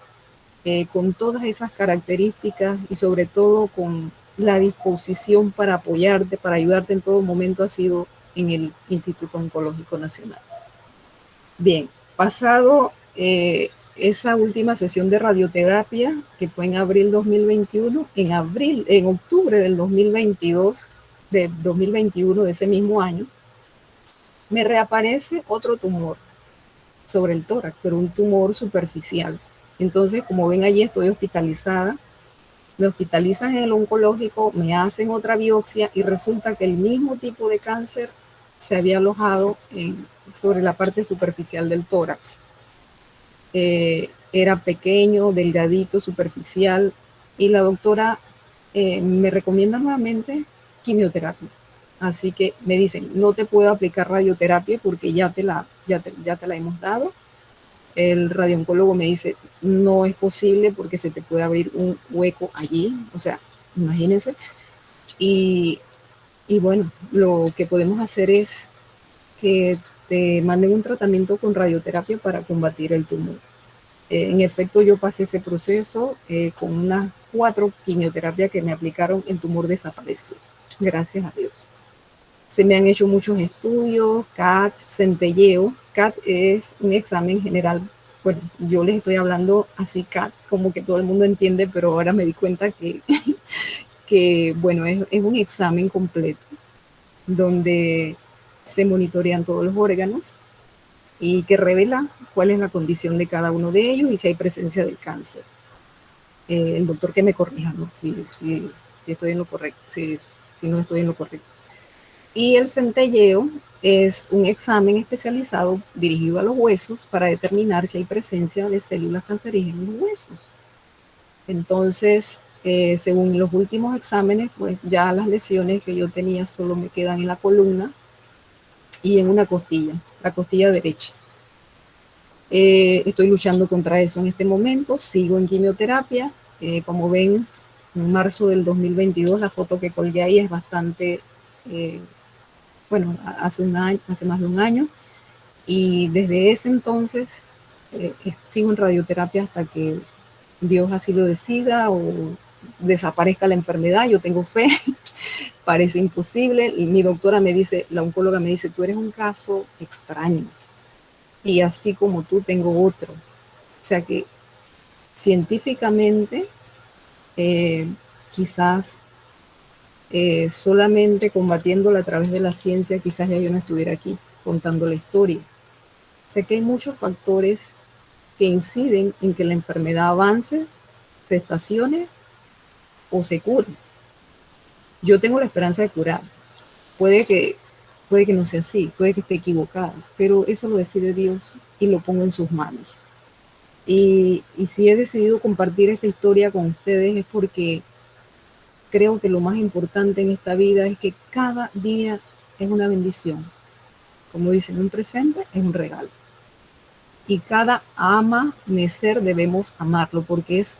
con todas esas características, y sobre todo con la disposición para apoyarte, para ayudarte en todo momento, ha sido en el Instituto Oncológico Nacional. Bien, pasado esa última sesión de radioterapia, que fue en abril 2021, en octubre del 2022, de 2021, de ese mismo año, me reaparece otro tumor sobre el tórax, pero un tumor superficial. Entonces, como ven, allí estoy hospitalizada. Me hospitalizan en el oncológico, me hacen otra biopsia, y resulta que el mismo tipo de cáncer se había alojado sobre la parte superficial del tórax. Era pequeño, delgadito, superficial, y la doctora me recomienda nuevamente quimioterapia. Así que me dicen: no te puedo aplicar radioterapia porque ya te la hemos dado. El radiooncólogo me dice: no es posible porque se te puede abrir un hueco allí. O sea, imagínense. Y bueno, lo que podemos hacer es que te manden un tratamiento con radioterapia para combatir el tumor. En efecto, yo pasé ese proceso con unas 4 quimioterapias que me aplicaron, el tumor desapareció. Gracias a Dios. Se me han hecho muchos estudios, CAT, centelleo. CAT es un examen general. Bueno, yo les estoy hablando así CAT, como que todo el mundo entiende, pero ahora me di cuenta que bueno, es un examen completo donde se monitorean todos los órganos, y que revela cuál es la condición de cada uno de ellos y si hay presencia del cáncer. El doctor que me corrija, ¿no? Si estoy en lo correcto, si no estoy en lo correcto. Y el centelleo es un examen especializado dirigido a los huesos para determinar si hay presencia de células cancerígenas en los huesos. Entonces, según los últimos exámenes, pues ya las lesiones que yo tenía solo me quedan en la columna y en una costilla, la costilla derecha. Estoy luchando contra eso en este momento, sigo en quimioterapia. Como ven, en marzo del 2022 la foto que colgué ahí es bastante, bueno, hace más de un año, y desde ese entonces sigo en radioterapia hasta que Dios así lo decida o desaparezca la enfermedad. Yo tengo fe, parece imposible, y mi doctora me dice, la oncóloga me dice, tú eres un caso extraño, y así como tú tengo otro. O sea que científicamente, quizás solamente combatiéndola a través de la ciencia, quizás ya yo no estuviera aquí contando la historia. O sea que hay muchos factores que inciden en que la enfermedad avance, se estacione o se cure. Yo tengo la esperanza de curar. Puede que no sea así, puede que esté equivocada, pero eso lo decide Dios y lo pongo en sus manos. Y si he decidido compartir esta historia con ustedes es porque creo que lo más importante en esta vida es que cada día es una bendición. Como dicen, un presente es un regalo. Y cada amanecer debemos amarlo, porque es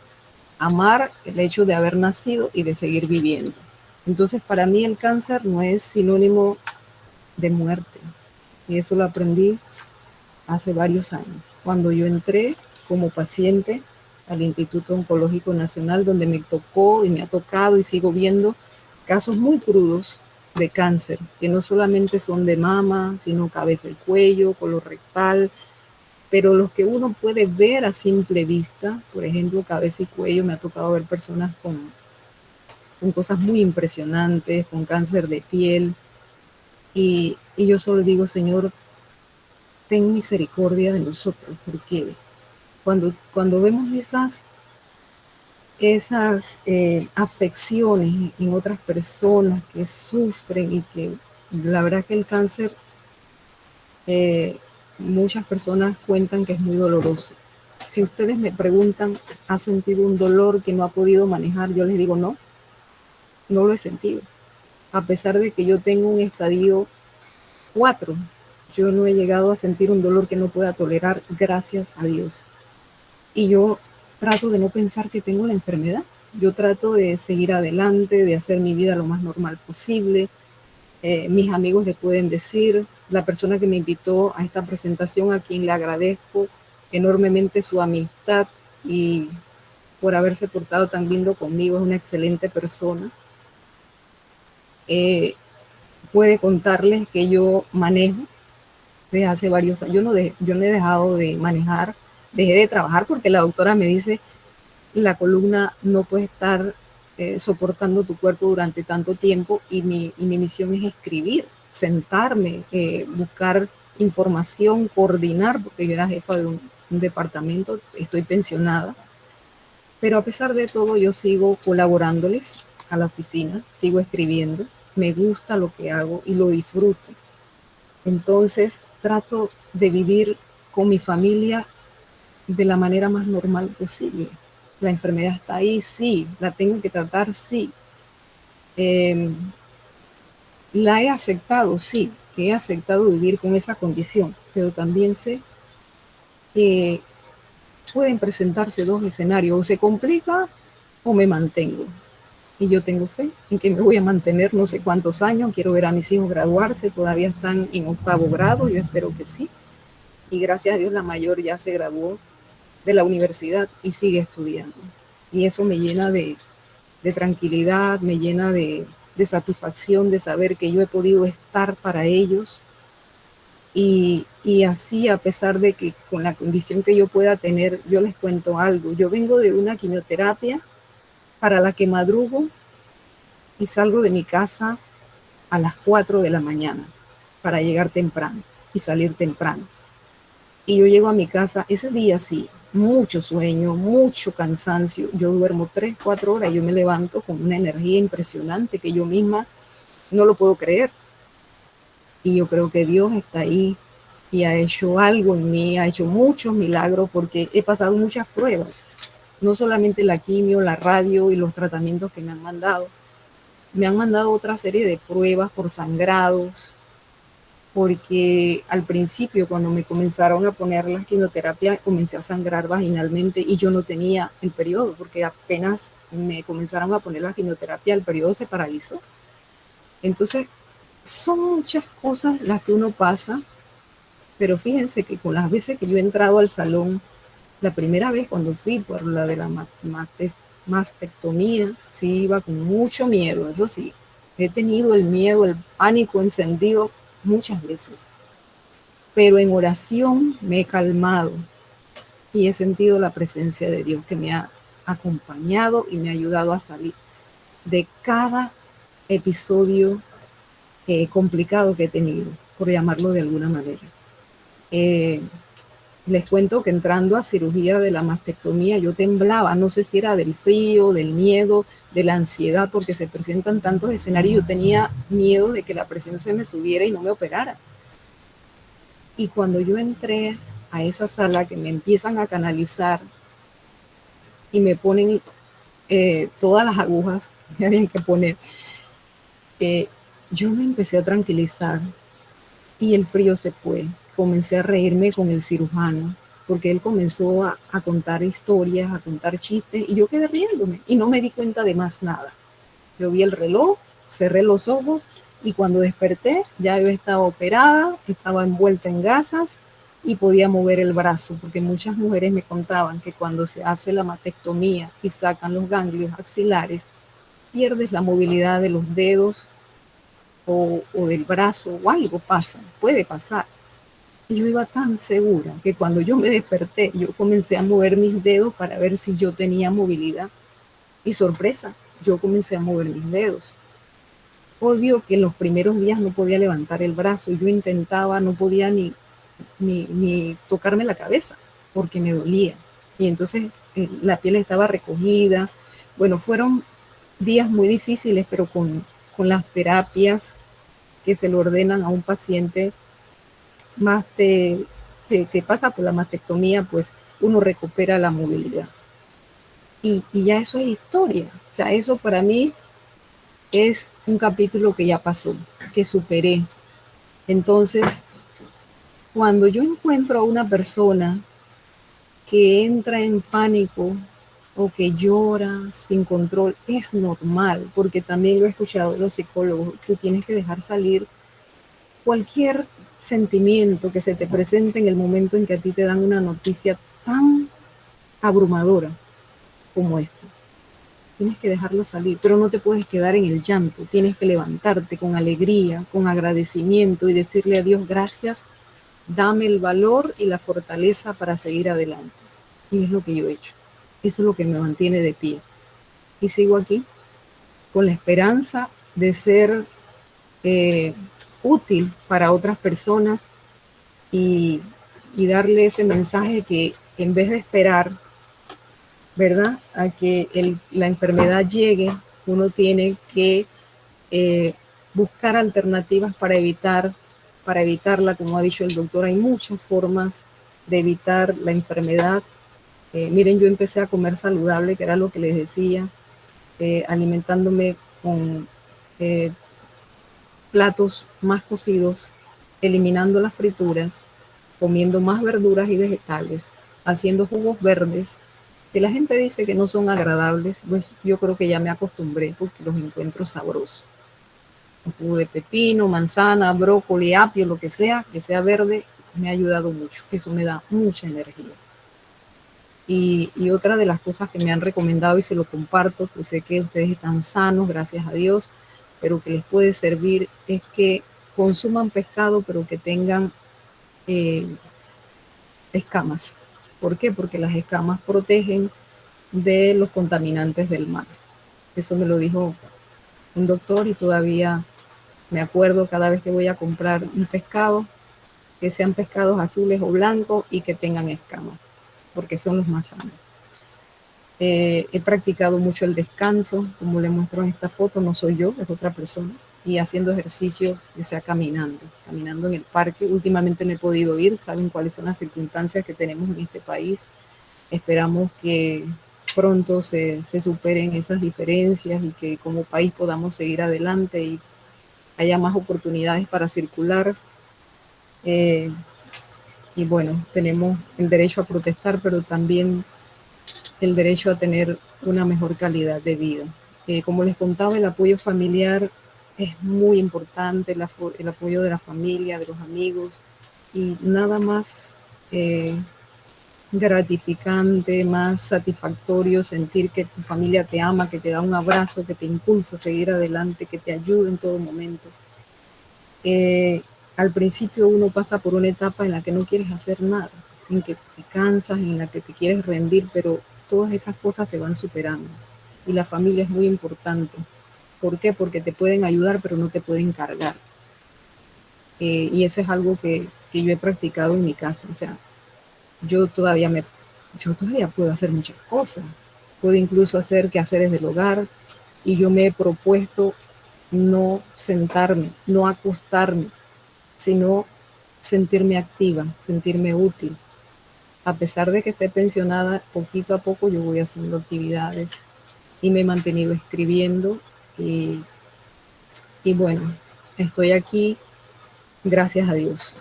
amar el hecho de haber nacido y de seguir viviendo. Entonces, para mí el cáncer no es sinónimo de muerte. Y eso lo aprendí hace varios años, cuando yo entré como paciente al Instituto Oncológico Nacional, donde me tocó y me ha tocado y sigo viendo casos muy crudos de cáncer, que no solamente son de mama, sino cabeza y cuello, colorectal, pero los que uno puede ver a simple vista, por ejemplo, cabeza y cuello, me ha tocado ver personas con cosas muy impresionantes, con cáncer de piel, y yo solo digo, Señor, ten misericordia de nosotros, porque cuando vemos esas afecciones en otras personas que sufren y que la verdad que el cáncer, muchas personas cuentan que es muy doloroso. Si ustedes me preguntan, ¿ha sentido un dolor que no ha podido manejar? Yo les digo, no lo he sentido. A pesar de que yo tengo un estadio 4, yo no he llegado a sentir un dolor que no pueda tolerar, gracias a Dios. Y yo trato de no pensar que tengo la enfermedad. Yo trato de seguir adelante, de hacer mi vida lo más normal posible. Mis amigos le pueden decir, la persona que me invitó a esta presentación, a quien le agradezco enormemente su amistad y por haberse portado tan lindo conmigo, es una excelente persona. Puede contarles que yo manejo desde hace varios años. Yo no he dejado de manejar, dejé de trabajar porque la doctora me dice, la columna no puede estar soportando tu cuerpo durante tanto tiempo, y mi misión es escribir, sentarme, buscar información, coordinar, porque yo era jefa de un departamento, estoy pensionada, pero a pesar de todo yo sigo colaborándoles a la oficina, sigo escribiendo, me gusta lo que hago y lo disfruto. Entonces trato de vivir con mi familia de la manera más normal posible. La enfermedad está ahí, sí. La tengo que tratar, sí. La he aceptado, sí. He aceptado vivir con esa condición, pero también sé que pueden presentarse dos escenarios: o se complica o me mantengo. Y yo tengo fe en que me voy a mantener no sé cuántos años. Quiero ver a mis hijos graduarse, todavía están en 8º grado, yo espero que sí. Y gracias a Dios la mayor ya se graduó de la universidad y sigue estudiando. Y eso me llena de tranquilidad, me llena de satisfacción de saber que yo he podido estar para ellos. Y así, a pesar de que con la condición que yo pueda tener, yo les cuento algo. Yo vengo de una quimioterapia para la que madrugo y salgo de mi casa a las 4 de la mañana para llegar temprano y salir temprano. y yo llego a mi casa, ese día sí, mucho sueño, mucho cansancio, yo duermo 3, 4 horas, yo me levanto con una energía impresionante que yo misma no lo puedo creer. Y yo creo que Dios está ahí y ha hecho algo en mí, ha hecho muchos milagros porque he pasado muchas pruebas, no solamente la quimio, la radio y los tratamientos que me han mandado otra serie de pruebas por sangrados, porque al principio cuando me comenzaron a poner la quimioterapia comencé a sangrar vaginalmente y yo no tenía el periodo, porque apenas me comenzaron a poner la quimioterapia el periodo se paralizó. Entonces son muchas cosas las que uno pasa, pero fíjense que con las veces que yo he entrado al salón, la primera vez cuando fui por la de la mastectomía, sí iba con mucho miedo, eso sí, he tenido el miedo, el pánico encendido muchas veces, pero en oración me he calmado y he sentido la presencia de Dios que me ha acompañado y me ha ayudado a salir de cada episodio complicado que he tenido, por llamarlo de alguna manera. Les cuento que entrando a cirugía de la mastectomía yo temblaba, no sé si era del frío, del miedo, de la ansiedad, porque se presentan tantos escenarios, yo tenía miedo de que la presión se me subiera y no me operara. Y cuando yo entré a esa sala que me empiezan a canalizar y me ponen todas las agujas que habían que poner, yo me empecé a tranquilizar y el frío se fue. Comencé a reírme con el cirujano porque él comenzó a contar historias, a contar chistes y yo quedé riéndome y no me di cuenta de más nada. Yo vi el reloj, cerré los ojos y cuando desperté ya yo estaba operada, estaba envuelta en gasas y podía mover el brazo, porque muchas mujeres me contaban que cuando se hace la mastectomía y sacan los ganglios axilares, pierdes la movilidad de los dedos o del brazo o algo pasa, puede pasar. Y yo iba tan segura que cuando yo me desperté, yo comencé a mover mis dedos para ver si yo tenía movilidad. Y sorpresa, yo comencé a mover mis dedos. Obvio que en los primeros días no podía levantar el brazo. Yo intentaba, no podía ni tocarme la cabeza porque me dolía. Y entonces la piel estaba recogida. Bueno, fueron días muy difíciles, pero con las terapias que se le ordenan a un paciente más te pasa por la mastectomía, pues uno recupera la movilidad. Y ya eso es historia. O sea, eso para mí es un capítulo que ya pasó, que superé. Entonces, cuando yo encuentro a una persona que entra en pánico o que llora sin control, es normal, porque también lo he escuchado de los psicólogos, tú tienes que dejar salir cualquier sentimiento que se te presente en el momento en que a ti te dan una noticia tan abrumadora como esta. Tienes que dejarlo salir, pero no te puedes quedar en el llanto, tienes que levantarte con alegría, con agradecimiento y decirle a Dios gracias, dame el valor y la fortaleza para seguir adelante. Y es lo que yo he hecho, eso es lo que me mantiene de pie. Y sigo aquí con la esperanza de ser útil para otras personas y darle ese mensaje que en vez de esperar, ¿verdad?, a que la enfermedad llegue, uno tiene que buscar alternativas para evitarla, como ha dicho el doctor. Hay muchas formas de evitar la enfermedad. Miren, yo empecé a comer saludable, que era lo que les decía, alimentándome con platos más cocidos, eliminando las frituras, comiendo más verduras y vegetales, haciendo jugos verdes, que la gente dice que no son agradables, pues yo creo que ya me acostumbré porque los encuentro sabrosos. Un jugo de pepino, manzana, brócoli, apio, lo que sea verde, me ha ayudado mucho. Eso me da mucha energía. Y otra de las cosas que me han recomendado y se lo comparto, que sé que ustedes están sanos, gracias a Dios, pero que les puede servir, es que consuman pescado, pero que tengan escamas. ¿Por qué? Porque las escamas protegen de los contaminantes del mar. Eso me lo dijo un doctor y todavía me acuerdo cada vez que voy a comprar un pescado, que sean pescados azules o blancos y que tengan escamas, porque son los más sanos. He practicado mucho el descanso, como le muestro en esta foto, no soy yo, es otra persona, y haciendo ejercicio, ya sea caminando en el parque. Últimamente no he podido ir, saben cuáles son las circunstancias que tenemos en este país. Esperamos que pronto se superen esas diferencias y que como país podamos seguir adelante y haya más oportunidades para circular. Y bueno, tenemos el derecho a protestar, pero también el derecho a tener una mejor calidad de vida. Como les contaba, el apoyo familiar es muy importante, el apoyo de la familia, de los amigos, y nada más gratificante, más satisfactorio sentir que tu familia te ama, que te da un abrazo, que te impulsa a seguir adelante, que te ayuda en todo momento. Al principio uno pasa por una etapa en la que no quieres hacer nada, en que te cansas, en la que te quieres rendir, pero todas esas cosas se van superando. Y la familia es muy importante. ¿Por qué? Porque te pueden ayudar, pero no te pueden cargar. Y eso es algo que yo he practicado en mi casa. O sea, yo todavía puedo hacer muchas cosas. Puedo incluso hacer quehaceres del hogar. Y yo me he propuesto no sentarme, no acostarme, sino sentirme activa, sentirme útil. A pesar de que esté pensionada, poquito a poco yo voy haciendo actividades y me he mantenido escribiendo y bueno, estoy aquí gracias a Dios.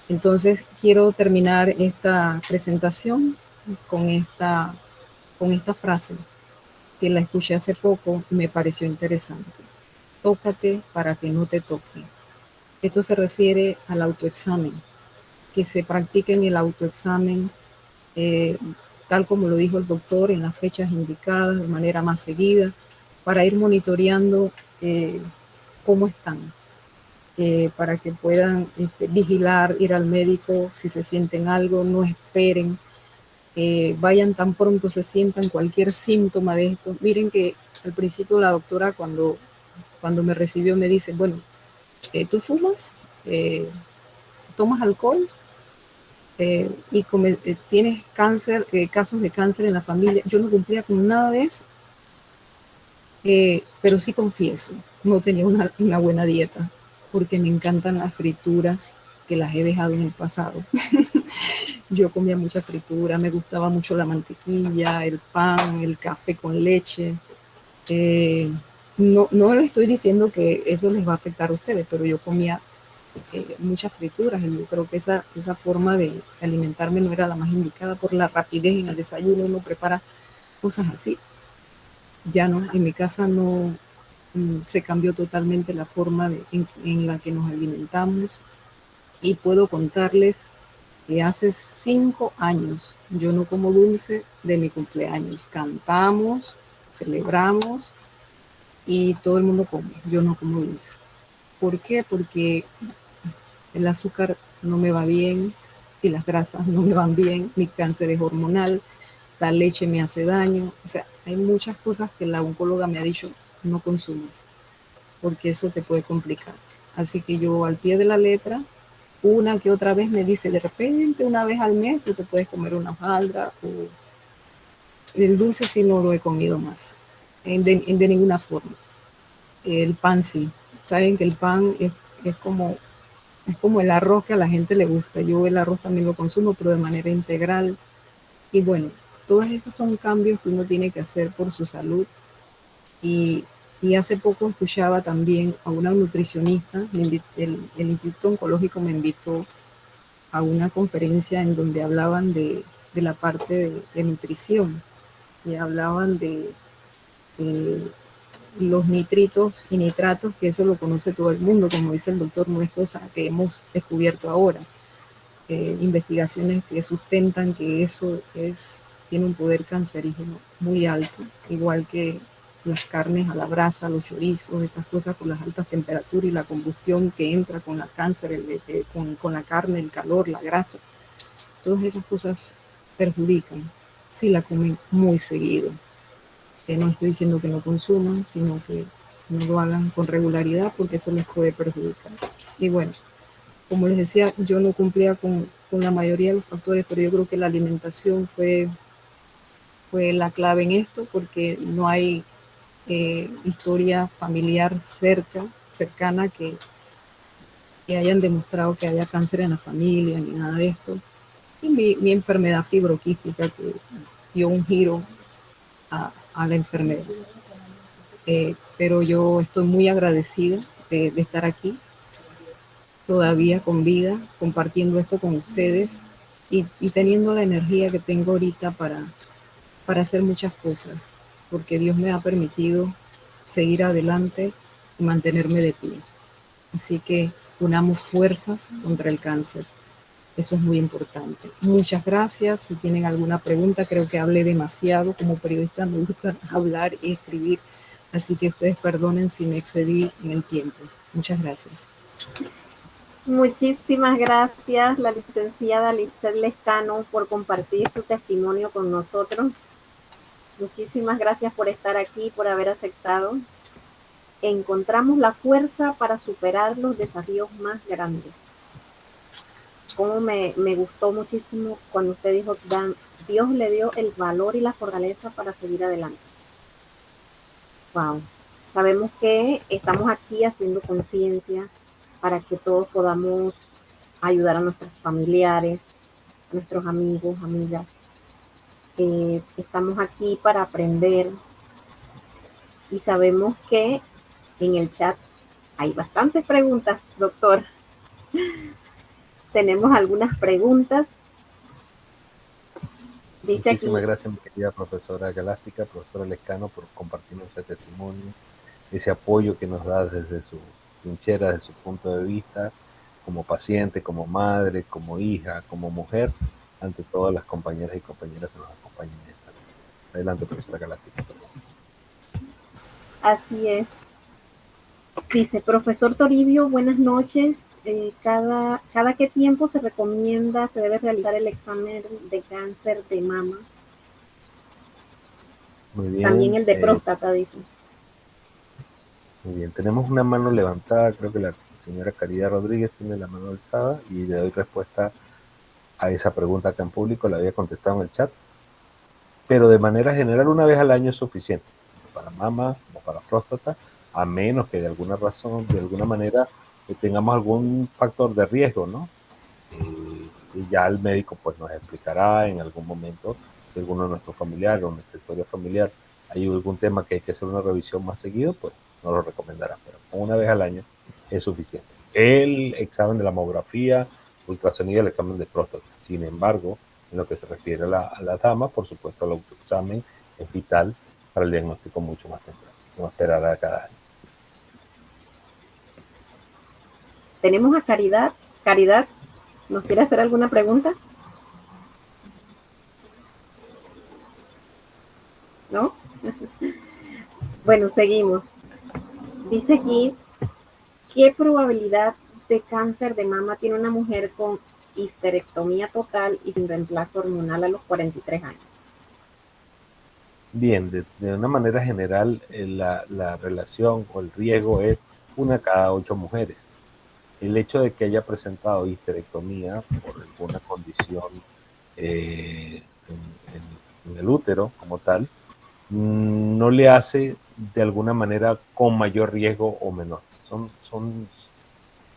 Entonces quiero terminar esta presentación con esta frase que la escuché hace poco y me pareció interesante. Tócate para que no te toque. Esto se refiere al autoexamen, que se practique en el autoexamen, tal como lo dijo el doctor, en las fechas indicadas, de manera más seguida, para ir monitoreando cómo están, para que puedan vigilar, ir al médico si se sienten algo, no esperen, vayan tan pronto se sientan cualquier síntoma de esto. Miren que al principio la doctora cuando me recibió me dice, bueno, ¿tú fumas? ¿Tomas alcohol? Y tienes cáncer, casos de cáncer en la familia. Yo no cumplía con nada de eso, pero sí confieso, no tenía una buena dieta, porque me encantan las frituras, que las he dejado en el pasado. Yo comía mucha fritura, me gustaba mucho la mantequilla, el pan, el café con leche. No les estoy diciendo que eso les va a afectar a ustedes, pero yo comía muchas frituras y yo creo que esa forma de alimentarme no era la más indicada por la rapidez en el desayuno. Uno prepara cosas así. Ya no, en mi casa no se cambió totalmente la forma en la que nos alimentamos, y puedo contarles que hace 5 años yo no como dulce de mi cumpleaños. Cantamos, celebramos y todo el mundo come. Yo no como dulce. ¿Por qué? Porque el azúcar no me va bien y las grasas no me van bien, mi cáncer es hormonal, la leche me hace daño. O sea, hay muchas cosas que la oncóloga me ha dicho, no consumas, porque eso te puede complicar. Así que yo al pie de la letra, una que otra vez me dice, de repente una vez al mes tú te puedes comer una hojaldra, o el dulce sí no lo he comido más, de ninguna forma. El pan sí, saben que el pan es como el arroz que a la gente le gusta. Yo el arroz también lo consumo, pero de manera integral. Y bueno, todos esos son cambios que uno tiene que hacer por su salud. Y hace poco escuchaba también a una nutricionista, el Instituto Oncológico me invitó a una conferencia en donde hablaban de la parte de nutrición, y hablaban de los nitritos y nitratos, que eso lo conoce todo el mundo, como dice el doctor, no es cosa que hemos descubierto ahora. Investigaciones que sustentan que eso tiene un poder cancerígeno muy alto, igual que las carnes a la brasa, los chorizos, estas cosas con las altas temperaturas y la combustión que entra con la cáncer, con la carne, el calor, la grasa. Todas esas cosas perjudican si la comen muy seguido. No estoy diciendo que no consuman, sino que no lo hagan con regularidad, porque eso les puede perjudicar. Y bueno, como les decía, yo no cumplía con la mayoría de los factores, pero yo creo que la alimentación fue la clave en esto, porque no hay historia familiar cercana que hayan demostrado que haya cáncer en la familia ni nada de esto. Y mi enfermedad fibroquística que dio un giro a la enfermedad. Pero yo estoy muy agradecida de estar aquí, todavía con vida, compartiendo esto con ustedes y teniendo la energía que tengo ahorita para hacer muchas cosas, porque Dios me ha permitido seguir adelante y mantenerme de pie. Así que unamos fuerzas contra el cáncer. Eso es muy importante. Muchas gracias. Si tienen alguna pregunta, creo que hablé demasiado. Como periodista me gusta hablar y escribir. Así que ustedes perdonen si me excedí en el tiempo. Muchas gracias. Muchísimas gracias, la licenciada Lisset Lescano, por compartir su testimonio con nosotros. Muchísimas gracias por estar aquí, por haber aceptado. Encontramos la fuerza para superar los desafíos más grandes. Como me gustó muchísimo cuando usted dijo, Dios le dio el valor y la fortaleza para seguir adelante. Wow. Sabemos que estamos aquí haciendo conciencia para que todos podamos ayudar a nuestros familiares, a nuestros amigos, amigas. Estamos aquí para aprender y sabemos que en el chat hay bastantes preguntas, doctor. Tenemos algunas preguntas. Dice Muchísimas aquí, gracias, mi querida profesora Galástica, profesora Lescano, por compartirnos ese testimonio, ese apoyo que nos da desde su trinchera, desde su punto de vista, como paciente, como madre, como hija, como mujer, ante todas las compañeras y compañeras que nos acompañan en esta noche. Adelante, profesora Galástica. así es. Dice, profesor Toribio, buenas noches. ¿Cada qué tiempo se recomienda, se debe realizar el examen de cáncer de mama? Muy bien. También el de próstata, dice. Muy bien, tenemos una mano levantada, creo que la señora Caridad Rodríguez tiene la mano alzada y le doy respuesta a esa pregunta acá en público, la había contestado en el chat, pero de manera general una vez al año es suficiente, para mama como para próstata, a menos que de alguna razón, de alguna manera, tengamos algún factor de riesgo, ¿no? Y ya el médico pues nos explicará en algún momento si alguno de nuestros familiares o nuestra historia familiar hay algún tema que hay que hacer una revisión más seguido, pues no lo recomendará, pero una vez al año es suficiente. El examen de la mamografía, ultrasonido, el examen de próstata. Sin embargo, en lo que se refiere a la dama, por supuesto, el autoexamen es vital para el diagnóstico mucho más temprano, no esperar a cada año. Tenemos a Caridad. Caridad, ¿nos quiere hacer alguna pregunta? ¿No? Bueno, seguimos. Dice aquí, ¿qué probabilidad de cáncer de mama tiene una mujer con histerectomía total y sin reemplazo hormonal a los 43 años? Bien, de una manera general, la relación o el riesgo es 1 cada 8 mujeres. El hecho de que haya presentado histerectomía por alguna condición en el útero como tal, no le hace de alguna manera con mayor riesgo o menor.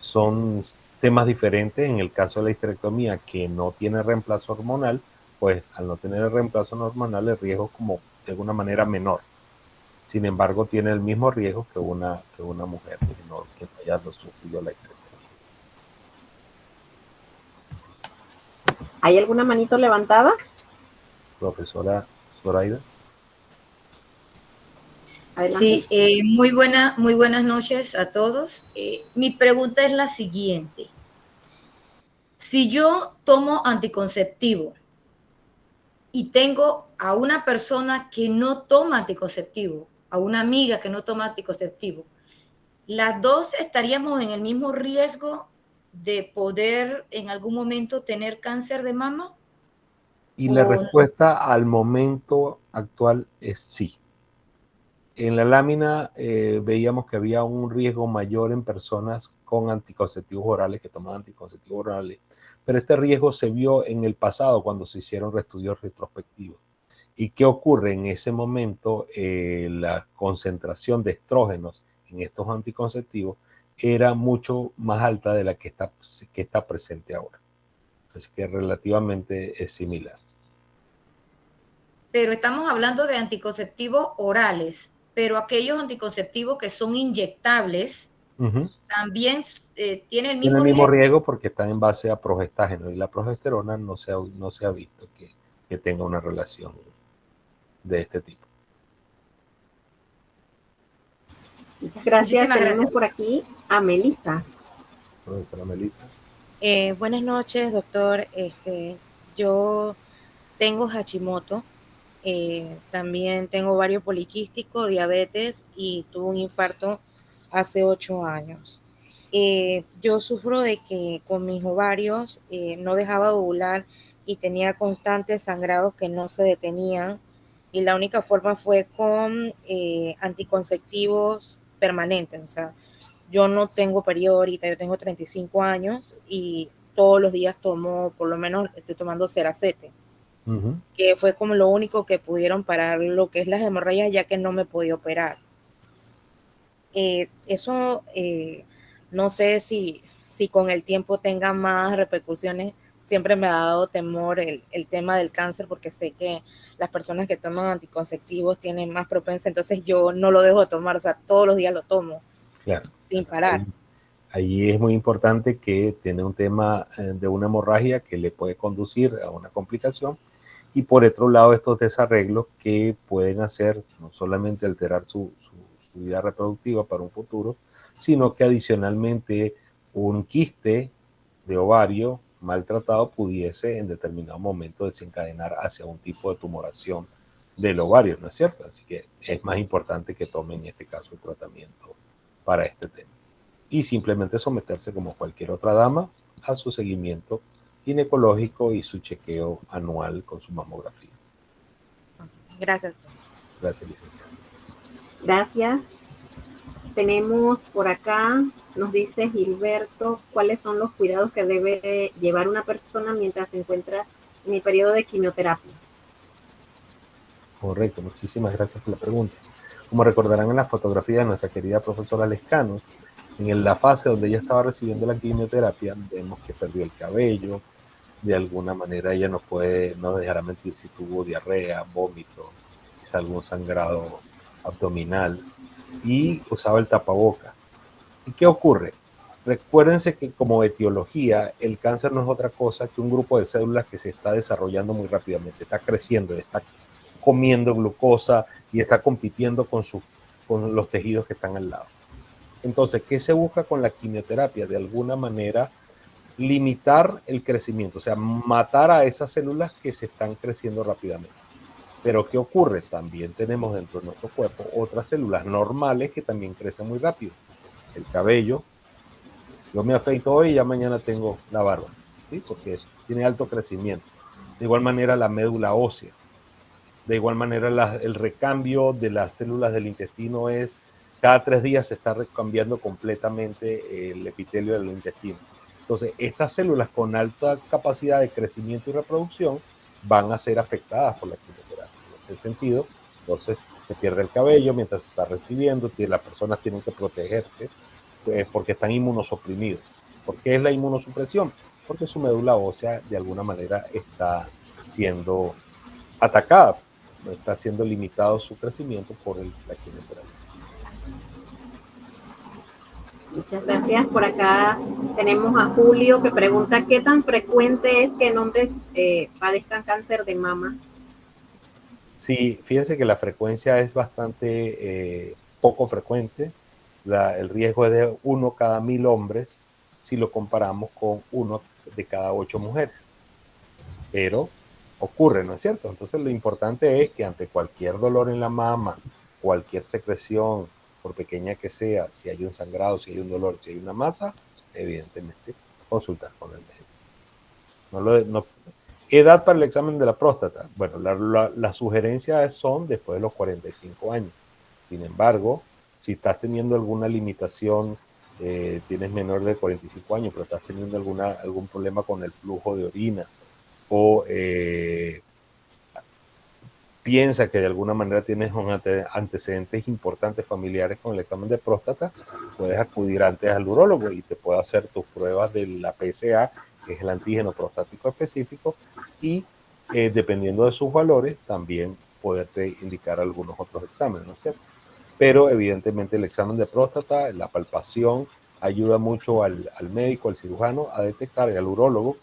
Son temas diferentes. En el caso de la histerectomía, que no tiene reemplazo hormonal, pues al no tener el reemplazo hormonal, el riesgo es como de alguna manera menor. Sin embargo, tiene el mismo riesgo que una mujer que no haya sufrido la histerectomía. ¿Hay alguna manito levantada? Profesora Zoraida. Adelante. Sí, muy buenas noches a todos. Mi pregunta es la siguiente. Si yo tomo anticonceptivo y tengo a una persona que no toma anticonceptivo, a una amiga que no toma anticonceptivo, ¿las dos estaríamos en el mismo riesgo de poder en algún momento tener cáncer de mama? Y la respuesta al momento actual es sí. en la lámina veíamos que había un riesgo mayor en personas con anticonceptivos orales, que tomaban anticonceptivos orales, pero este riesgo se vio en el pasado cuando se hicieron estudios retrospectivos. ¿Y qué ocurre en ese momento? La concentración de estrógenos en estos anticonceptivos era mucho más alta de la que está presente ahora. Así que relativamente es similar. Pero estamos hablando de anticonceptivos orales, pero aquellos anticonceptivos que son inyectables también tienen el Tiene mismo el mismo riesgo. riesgo porque están en base a progestágeno y la progesterona no se ha visto que tenga una relación de este tipo. Muchas gracias. Muchísimas Tenemos gracias. por aquí a Melissa. Profesora Melissa. Buenas noches, doctor. Yo tengo Hashimoto, también tengo ovario poliquístico, diabetes y tuve un infarto hace 8 años. Yo sufro de que con mis ovarios no dejaba de ovular y tenía constantes sangrados que no se detenían, y la única forma fue con anticonceptivos permanentes. O sea, yo no tengo periodo ahorita, yo tengo 35 años y todos los días tomo, por lo menos estoy tomando Seracete, que fue como lo único que pudieron parar lo que es las hemorragias, ya que no me podía operar. Eso no sé si con el tiempo tenga más repercusiones. Siempre me ha dado temor el tema del cáncer, porque sé que las personas que toman anticonceptivos tienen más propensa, entonces yo no lo dejo de tomar, o sea, todos los días lo tomo, claro, sin parar. Ahí es muy importante que tiene un tema de una hemorragia que le puede conducir a una complicación, y por otro lado estos desarreglos que pueden hacer no solamente alterar su vida reproductiva para un futuro, sino que adicionalmente un quiste de ovario maltratado pudiese en determinado momento desencadenar hacia un tipo de tumoración del ovario, ¿no es cierto? Así que es más importante que tomen en este caso el tratamiento para este tema. Y simplemente someterse como cualquier otra dama a su seguimiento ginecológico y su chequeo anual con su mamografía. Gracias. Gracias, licenciada. Gracias. Tenemos por acá, nos dice Gilberto, ¿cuáles son los cuidados que debe llevar una persona mientras se encuentra en el periodo de quimioterapia? Correcto, muchísimas gracias por la pregunta. Como recordarán en la fotografía de nuestra querida profesora Lescano, en la fase donde ella estaba recibiendo la quimioterapia, vemos que perdió el cabello, de alguna manera ella no dejará mentir si tuvo diarrea, vómito, quizá algún sangrado abdominal, y usaba el tapabocas. ¿Y qué ocurre? Recuérdense que como etiología, el cáncer no es otra cosa que un grupo de células que se está desarrollando muy rápidamente, está creciendo, está comiendo glucosa y está compitiendo con los tejidos que están al lado. Entonces, ¿qué se busca con la quimioterapia? De alguna manera, limitar el crecimiento, o sea, matar a esas células que se están creciendo rápidamente. Pero ¿qué ocurre? También tenemos dentro de nuestro cuerpo otras células normales que también crecen muy rápido. El cabello, yo me afeito hoy y ya mañana tengo la barba, ¿sí? Porque tiene alto crecimiento. De igual manera la médula ósea. De igual manera el recambio de las células del intestino es cada 3 días se está recambiando completamente el epitelio del intestino. Entonces, estas células con alta capacidad de crecimiento y reproducción van a ser afectadas por la quimioterapia. En ese sentido, entonces se pierde el cabello mientras se está recibiendo, las personas tienen que protegerse porque están inmunosuprimidos. ¿Por qué es la inmunosupresión? Porque su médula ósea de alguna manera está siendo atacada, está siendo limitado su crecimiento por la quimioterapia. Muchas gracias. Por acá tenemos a Julio que pregunta ¿qué tan frecuente es que en hombres padezcan cáncer de mama? Sí, fíjense que la frecuencia es bastante poco frecuente. El riesgo es de 1 cada 1000 hombres si lo comparamos con 1 de cada 8 mujeres. Pero ocurre, ¿no es cierto? Entonces lo importante es que ante cualquier dolor en la mama, cualquier secreción, por pequeña que sea, si hay un sangrado, si hay un dolor, si hay una masa, evidentemente consultar con el médico. ¿Edad para el examen de la próstata? Bueno, las sugerencias son después de los 45 años. Sin embargo, si estás teniendo alguna limitación, tienes menor de 45 años, pero estás teniendo algún problema con el flujo de orina, o piensa que de alguna manera tienes antecedentes importantes familiares con el examen de próstata, puedes acudir antes al urólogo y te puede hacer tus pruebas de la PSA, que es el antígeno prostático específico, y dependiendo de sus valores, también poderte indicar algunos otros exámenes, ¿no es cierto? Pero evidentemente el examen de próstata, la palpación, ayuda mucho al médico, al cirujano a detectar, y al urólogo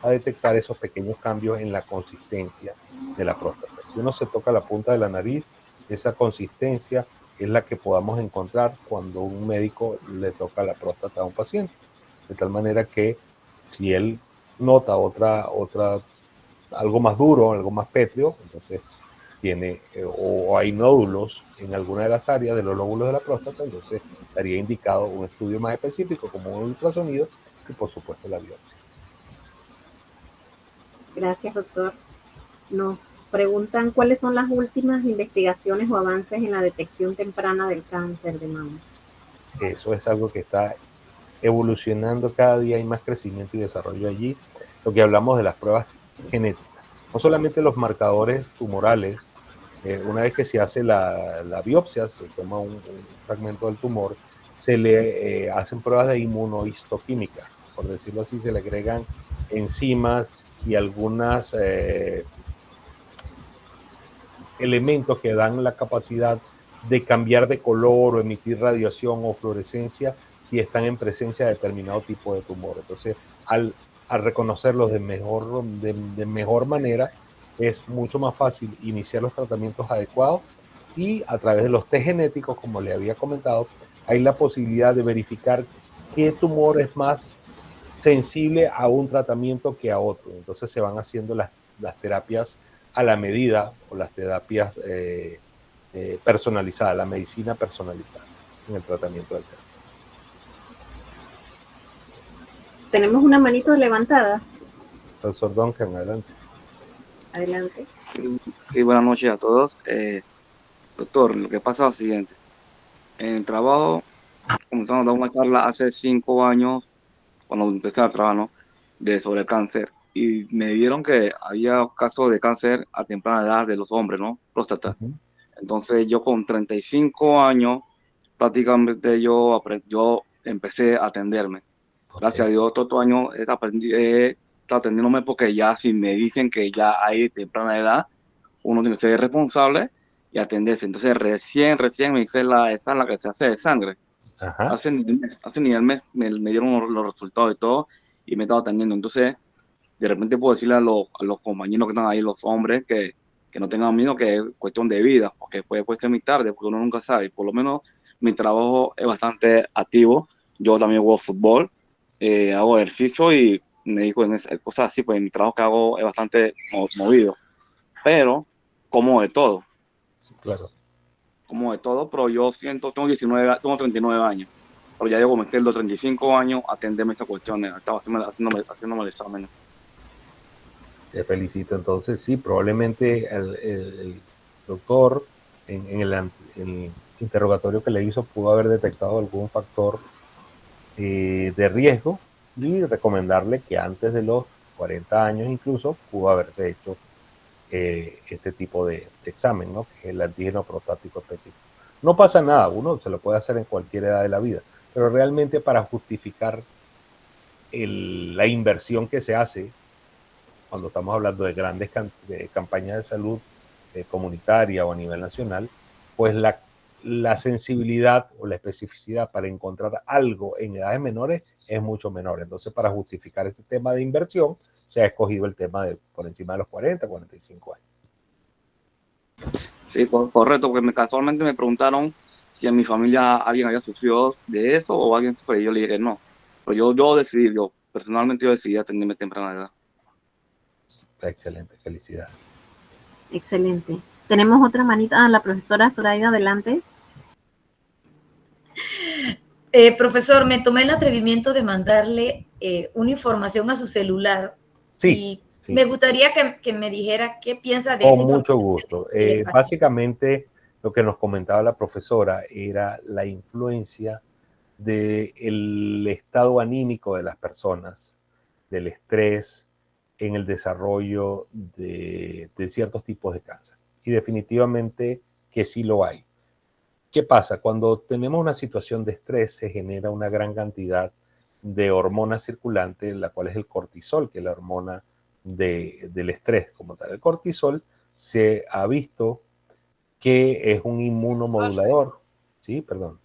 a detectar esos pequeños cambios en la consistencia de la próstata. Si uno se toca la punta de la nariz, esa consistencia es la que podamos encontrar cuando un médico le toca la próstata a un paciente. De tal manera que si él nota algo más duro, algo más pétreo, entonces tiene o hay nódulos en alguna de las áreas de los lóbulos de la próstata, entonces estaría indicado un estudio más específico como un ultrasonido y por supuesto la biopsia. Gracias, doctor. Nos preguntan cuáles son las últimas investigaciones o avances en la detección temprana del cáncer de mama. Eso es algo que está evolucionando cada día, hay más crecimiento y desarrollo allí. Lo que hablamos de las pruebas genéticas, no solamente los marcadores tumorales, una vez que se hace la biopsia, se toma un fragmento del tumor, se le hacen pruebas de inmunohistoquímica, por decirlo así, se le agregan enzimas y algunos elementos que dan la capacidad de cambiar de color o emitir radiación o fluorescencia si están en presencia de determinado tipo de tumor. Entonces, al reconocerlos de mejor manera, es mucho más fácil iniciar los tratamientos adecuados, y a través de los test genéticos, como le había comentado, hay la posibilidad de verificar qué tumor es más sensible a un tratamiento que a otro. Entonces se van haciendo las terapias a la medida, o las terapias personalizadas, la medicina personalizada en el tratamiento del cáncer. Tenemos una manito levantada. Profesor Duncan, adelante. Adelante. Sí, buenas noches a todos. Doctor, lo que pasa es lo siguiente. En el trabajo, comenzamos a dar una charla hace 5 años, cuando empecé a trabajar, ¿no?, sobre cáncer. Y me dijeron que había casos de cáncer a temprana edad de los hombres, ¿no? Próstata. Uh-huh. Entonces yo con 35 años, prácticamente yo empecé a atenderme. Gracias a Dios, todos estos años he estado atendiéndome, porque ya si me dicen que ya hay temprana edad, uno tiene que ser responsable y atenderse. Entonces recién me hice esa es la que se hace de sangre. Ajá. Hace ni el mes me dieron los resultados y todo, y me estaba atendiendo. Entonces, de repente puedo decirle a los compañeros que están ahí, los hombres, que no tengan miedo, que es cuestión de vida, porque puede ser muy tarde, porque uno nunca sabe. Por lo menos mi trabajo es bastante activo. Yo también juego fútbol, hago ejercicio y me dedico en cosas así, pues mi trabajo que hago es bastante movido. Pero como de todo. Claro. Como de todo, pero yo tengo 39 años. Pero ya yo comencé los 35 años a atenderme estas cuestiones. Estaba haciéndome el examen. Te felicito. Entonces, sí, probablemente el doctor en el interrogatorio que le hizo pudo haber detectado algún factor de riesgo, y recomendarle que antes de los 40 años incluso pudo haberse hecho este tipo de examen, ¿no?, que es el antígeno prostático específico. No pasa nada, uno se lo puede hacer en cualquier edad de la vida, pero realmente para justificar la inversión que se hace cuando estamos hablando de grandes campañas de salud comunitaria o a nivel nacional, pues la sensibilidad o la especificidad para encontrar algo en edades menores es mucho menor. Entonces, para justificar este tema de inversión, se ha escogido el tema de por encima de los 40, 45 años. Sí, correcto, porque casualmente me preguntaron si en mi familia alguien había sufrido de eso o alguien sufrió, y yo le dije no. Pero yo personalmente decidí atenderme temprana edad. Excelente, felicidades. Excelente. Tenemos otra manita. La profesora Zoraida, adelante. Profesor, me tomé el atrevimiento de mandarle una información a su celular. Sí. Me gustaría que me dijera qué piensa de eso. esa Con mucho información. gusto. Básicamente, lo que nos comentaba la profesora era la influencia del estado anímico de las personas, del estrés en el desarrollo de ciertos tipos de cáncer. Y definitivamente que sí lo hay. ¿Qué pasa? Cuando tenemos una situación de estrés se genera una gran cantidad de hormona circulante, la cual es el cortisol, que es la hormona del estrés como tal. El cortisol se ha visto que es un inmunomodulador, ¿sí? Perdón.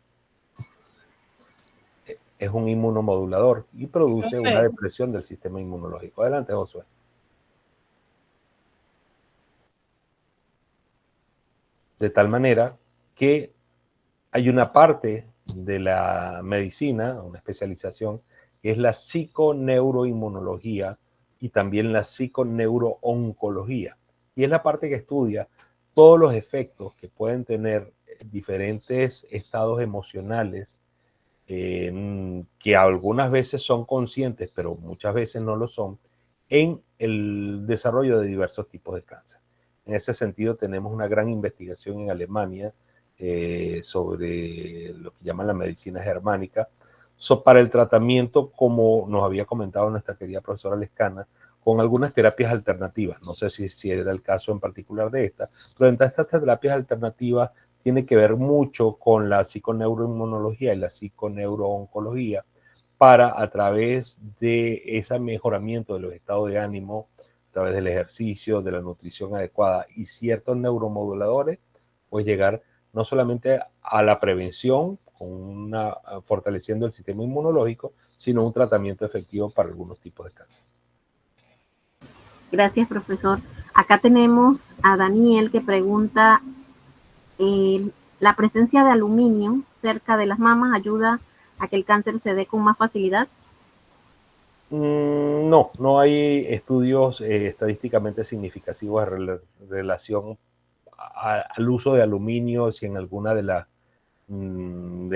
Es un inmunomodulador y produce una depresión del sistema inmunológico. Adelante, Josué. De tal manera que hay una parte de la medicina, una especialización, que es la psiconeuroinmunología y también la psiconeurooncología. Y es la parte que estudia todos los efectos que pueden tener diferentes estados emocionales, que algunas veces son conscientes, pero muchas veces no lo son, en el desarrollo de diversos tipos de cáncer. En ese sentido, tenemos una gran investigación en Alemania sobre lo que llaman la medicina germánica, para el tratamiento, como nos había comentado nuestra querida profesora Lescana, con algunas terapias alternativas. No sé si era el caso en particular de esta, pero entre estas terapias alternativas tiene que ver mucho con la psiconeuroinmunología y la psiconeurooncología para, a través de ese mejoramiento de los estados de ánimo, a través del ejercicio, de la nutrición adecuada y ciertos neuromoduladores, pues llegar no solamente a la prevención, fortaleciendo el sistema inmunológico, sino un tratamiento efectivo para algunos tipos de cáncer. Gracias, profesor. Acá tenemos a Daniel que pregunta, ¿la presencia de aluminio cerca de las mamas ayuda a que el cáncer se dé con más facilidad? No hay estudios estadísticamente significativos en relación al uso de aluminio, si en alguna de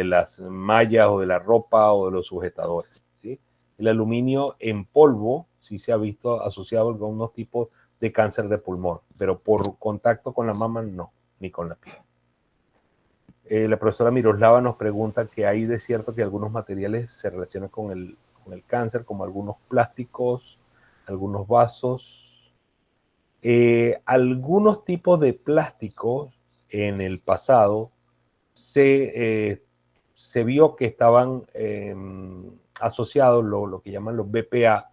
las mallas o de la ropa o de los sujetadores, ¿sí? El aluminio en polvo sí se ha visto asociado a algunos tipos de cáncer de pulmón, pero por contacto con la mama no, ni con la piel. La profesora Miroslava nos pregunta que hay de cierto que algunos materiales se relacionan con el cáncer, como algunos plásticos, algunos vasos. Algunos tipos de plásticos en el pasado se vio que estaban asociados lo que llaman los BPA,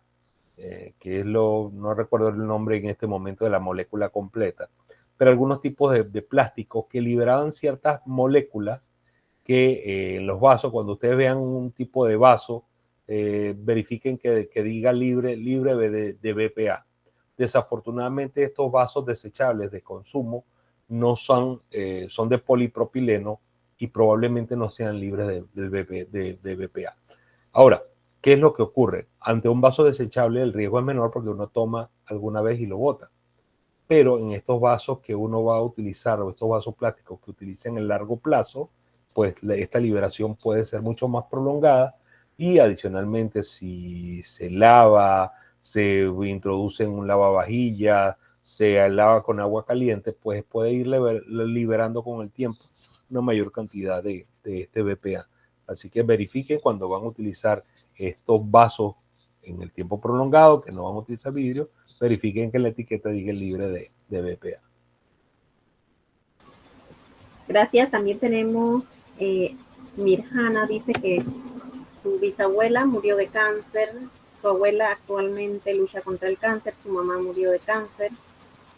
que es no recuerdo el nombre en este momento de la molécula completa, pero algunos tipos de plásticos que liberaban ciertas moléculas que en los vasos, cuando ustedes vean un tipo de vaso, verifiquen que diga libre de BPA. Desafortunadamente, estos vasos desechables de consumo no son de polipropileno y probablemente no sean libres de BPA. Ahora, ¿qué es lo que ocurre? Ante un vaso desechable el riesgo es menor porque uno toma alguna vez y lo bota. Pero en estos vasos que uno va a utilizar, o estos vasos plásticos que utilicen en largo plazo, pues esta liberación puede ser mucho más prolongada y adicionalmente si se lava, se introduce en un lavavajillas, se lava con agua caliente, pues puede ir liberando con el tiempo una mayor cantidad de este BPA. Así que verifiquen cuando van a utilizar estos vasos en el tiempo prolongado, que no van a utilizar vidrio, verifiquen que la etiqueta diga libre de BPA. Gracias. También tenemos Mirjana, dice que su bisabuela murió de cáncer, su abuela actualmente lucha contra el cáncer, su mamá murió de cáncer.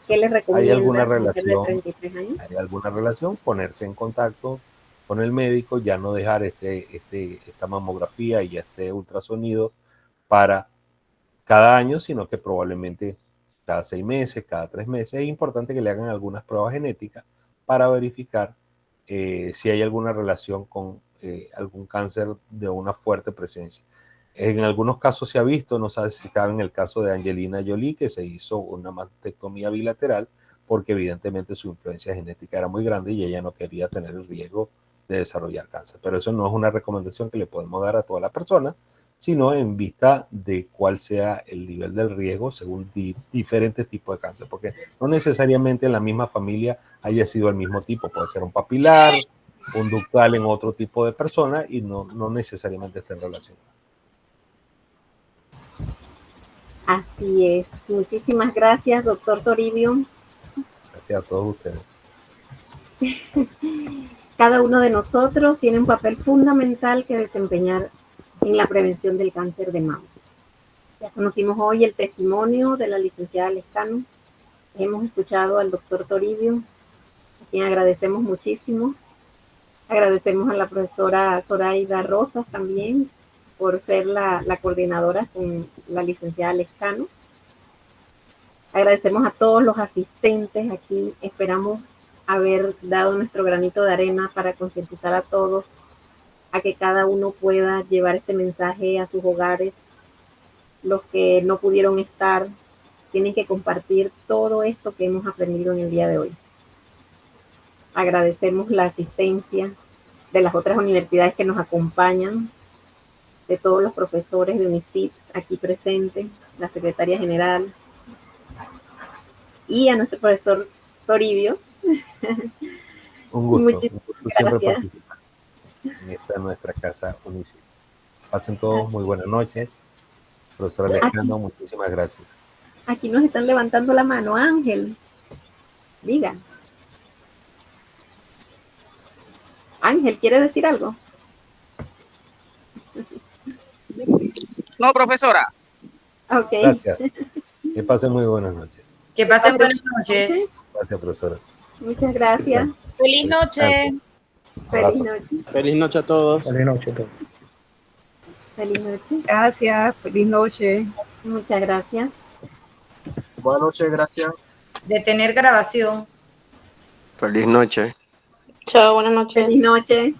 ¿Qué le recomienda? ¿Hay alguna relación? De 33 años? ¿Hay alguna relación? Ponerse en contacto con el médico, ya no dejar esta mamografía y este ultrasonido para cada año, sino que probablemente cada 6 meses, cada 3 meses. Es importante que le hagan algunas pruebas genéticas para verificar si hay alguna relación con algún cáncer de una fuerte presencia. En algunos casos se ha visto, no sabe si cabe en el caso de Angelina Jolie, que se hizo una mastectomía bilateral porque evidentemente su influencia genética era muy grande y ella no quería tener el riesgo de desarrollar cáncer. Pero eso no es una recomendación que le podemos dar a toda la persona, sino en vista de cuál sea el nivel del riesgo según diferentes tipos de cáncer, porque no necesariamente en la misma familia haya sido el mismo tipo, puede ser un papilar, un ductal en otro tipo de persona y no necesariamente está en relación. Así es. Muchísimas gracias, doctor Toribio. Gracias a todos ustedes. Cada uno de nosotros tiene un papel fundamental que desempeñar en la prevención del cáncer de mama. Ya conocimos hoy el testimonio de la licenciada Lescano. Hemos escuchado al doctor Toribio, a quien agradecemos muchísimo. Agradecemos a la profesora Zoraida Rosas también por ser la coordinadora con la licenciada Lescano. Agradecemos a todos los asistentes aquí. Esperamos haber dado nuestro granito de arena para concientizar a todos a que cada uno pueda llevar este mensaje a sus hogares. Los que no pudieron estar tienen que compartir todo esto que hemos aprendido en el día de hoy. Agradecemos la asistencia de las otras universidades que nos acompañan, de todos los profesores de UNICIT aquí presentes, la secretaria general y a nuestro profesor Toribio. Un gusto siempre gracias. participar en esta nuestra casa UNICIT. Pasen todos muy buenas noches. Profesora Lescano, muchísimas gracias. Aquí nos están levantando la mano. Ángel, diga. Ángel, ¿quiere decir algo? No, profesora. Ok. Gracias. Que pasen muy buenas noches. Que pasen buenas noches. Gracias, profesora. Muchas gracias. Feliz noche. Feliz noche. Feliz noche a todos. Feliz noche a todos. Feliz noche. Gracias, feliz noche. Muchas gracias. Buenas noches, gracias. Detener grabación. Feliz noche. Chao, buenas noches. Feliz noche.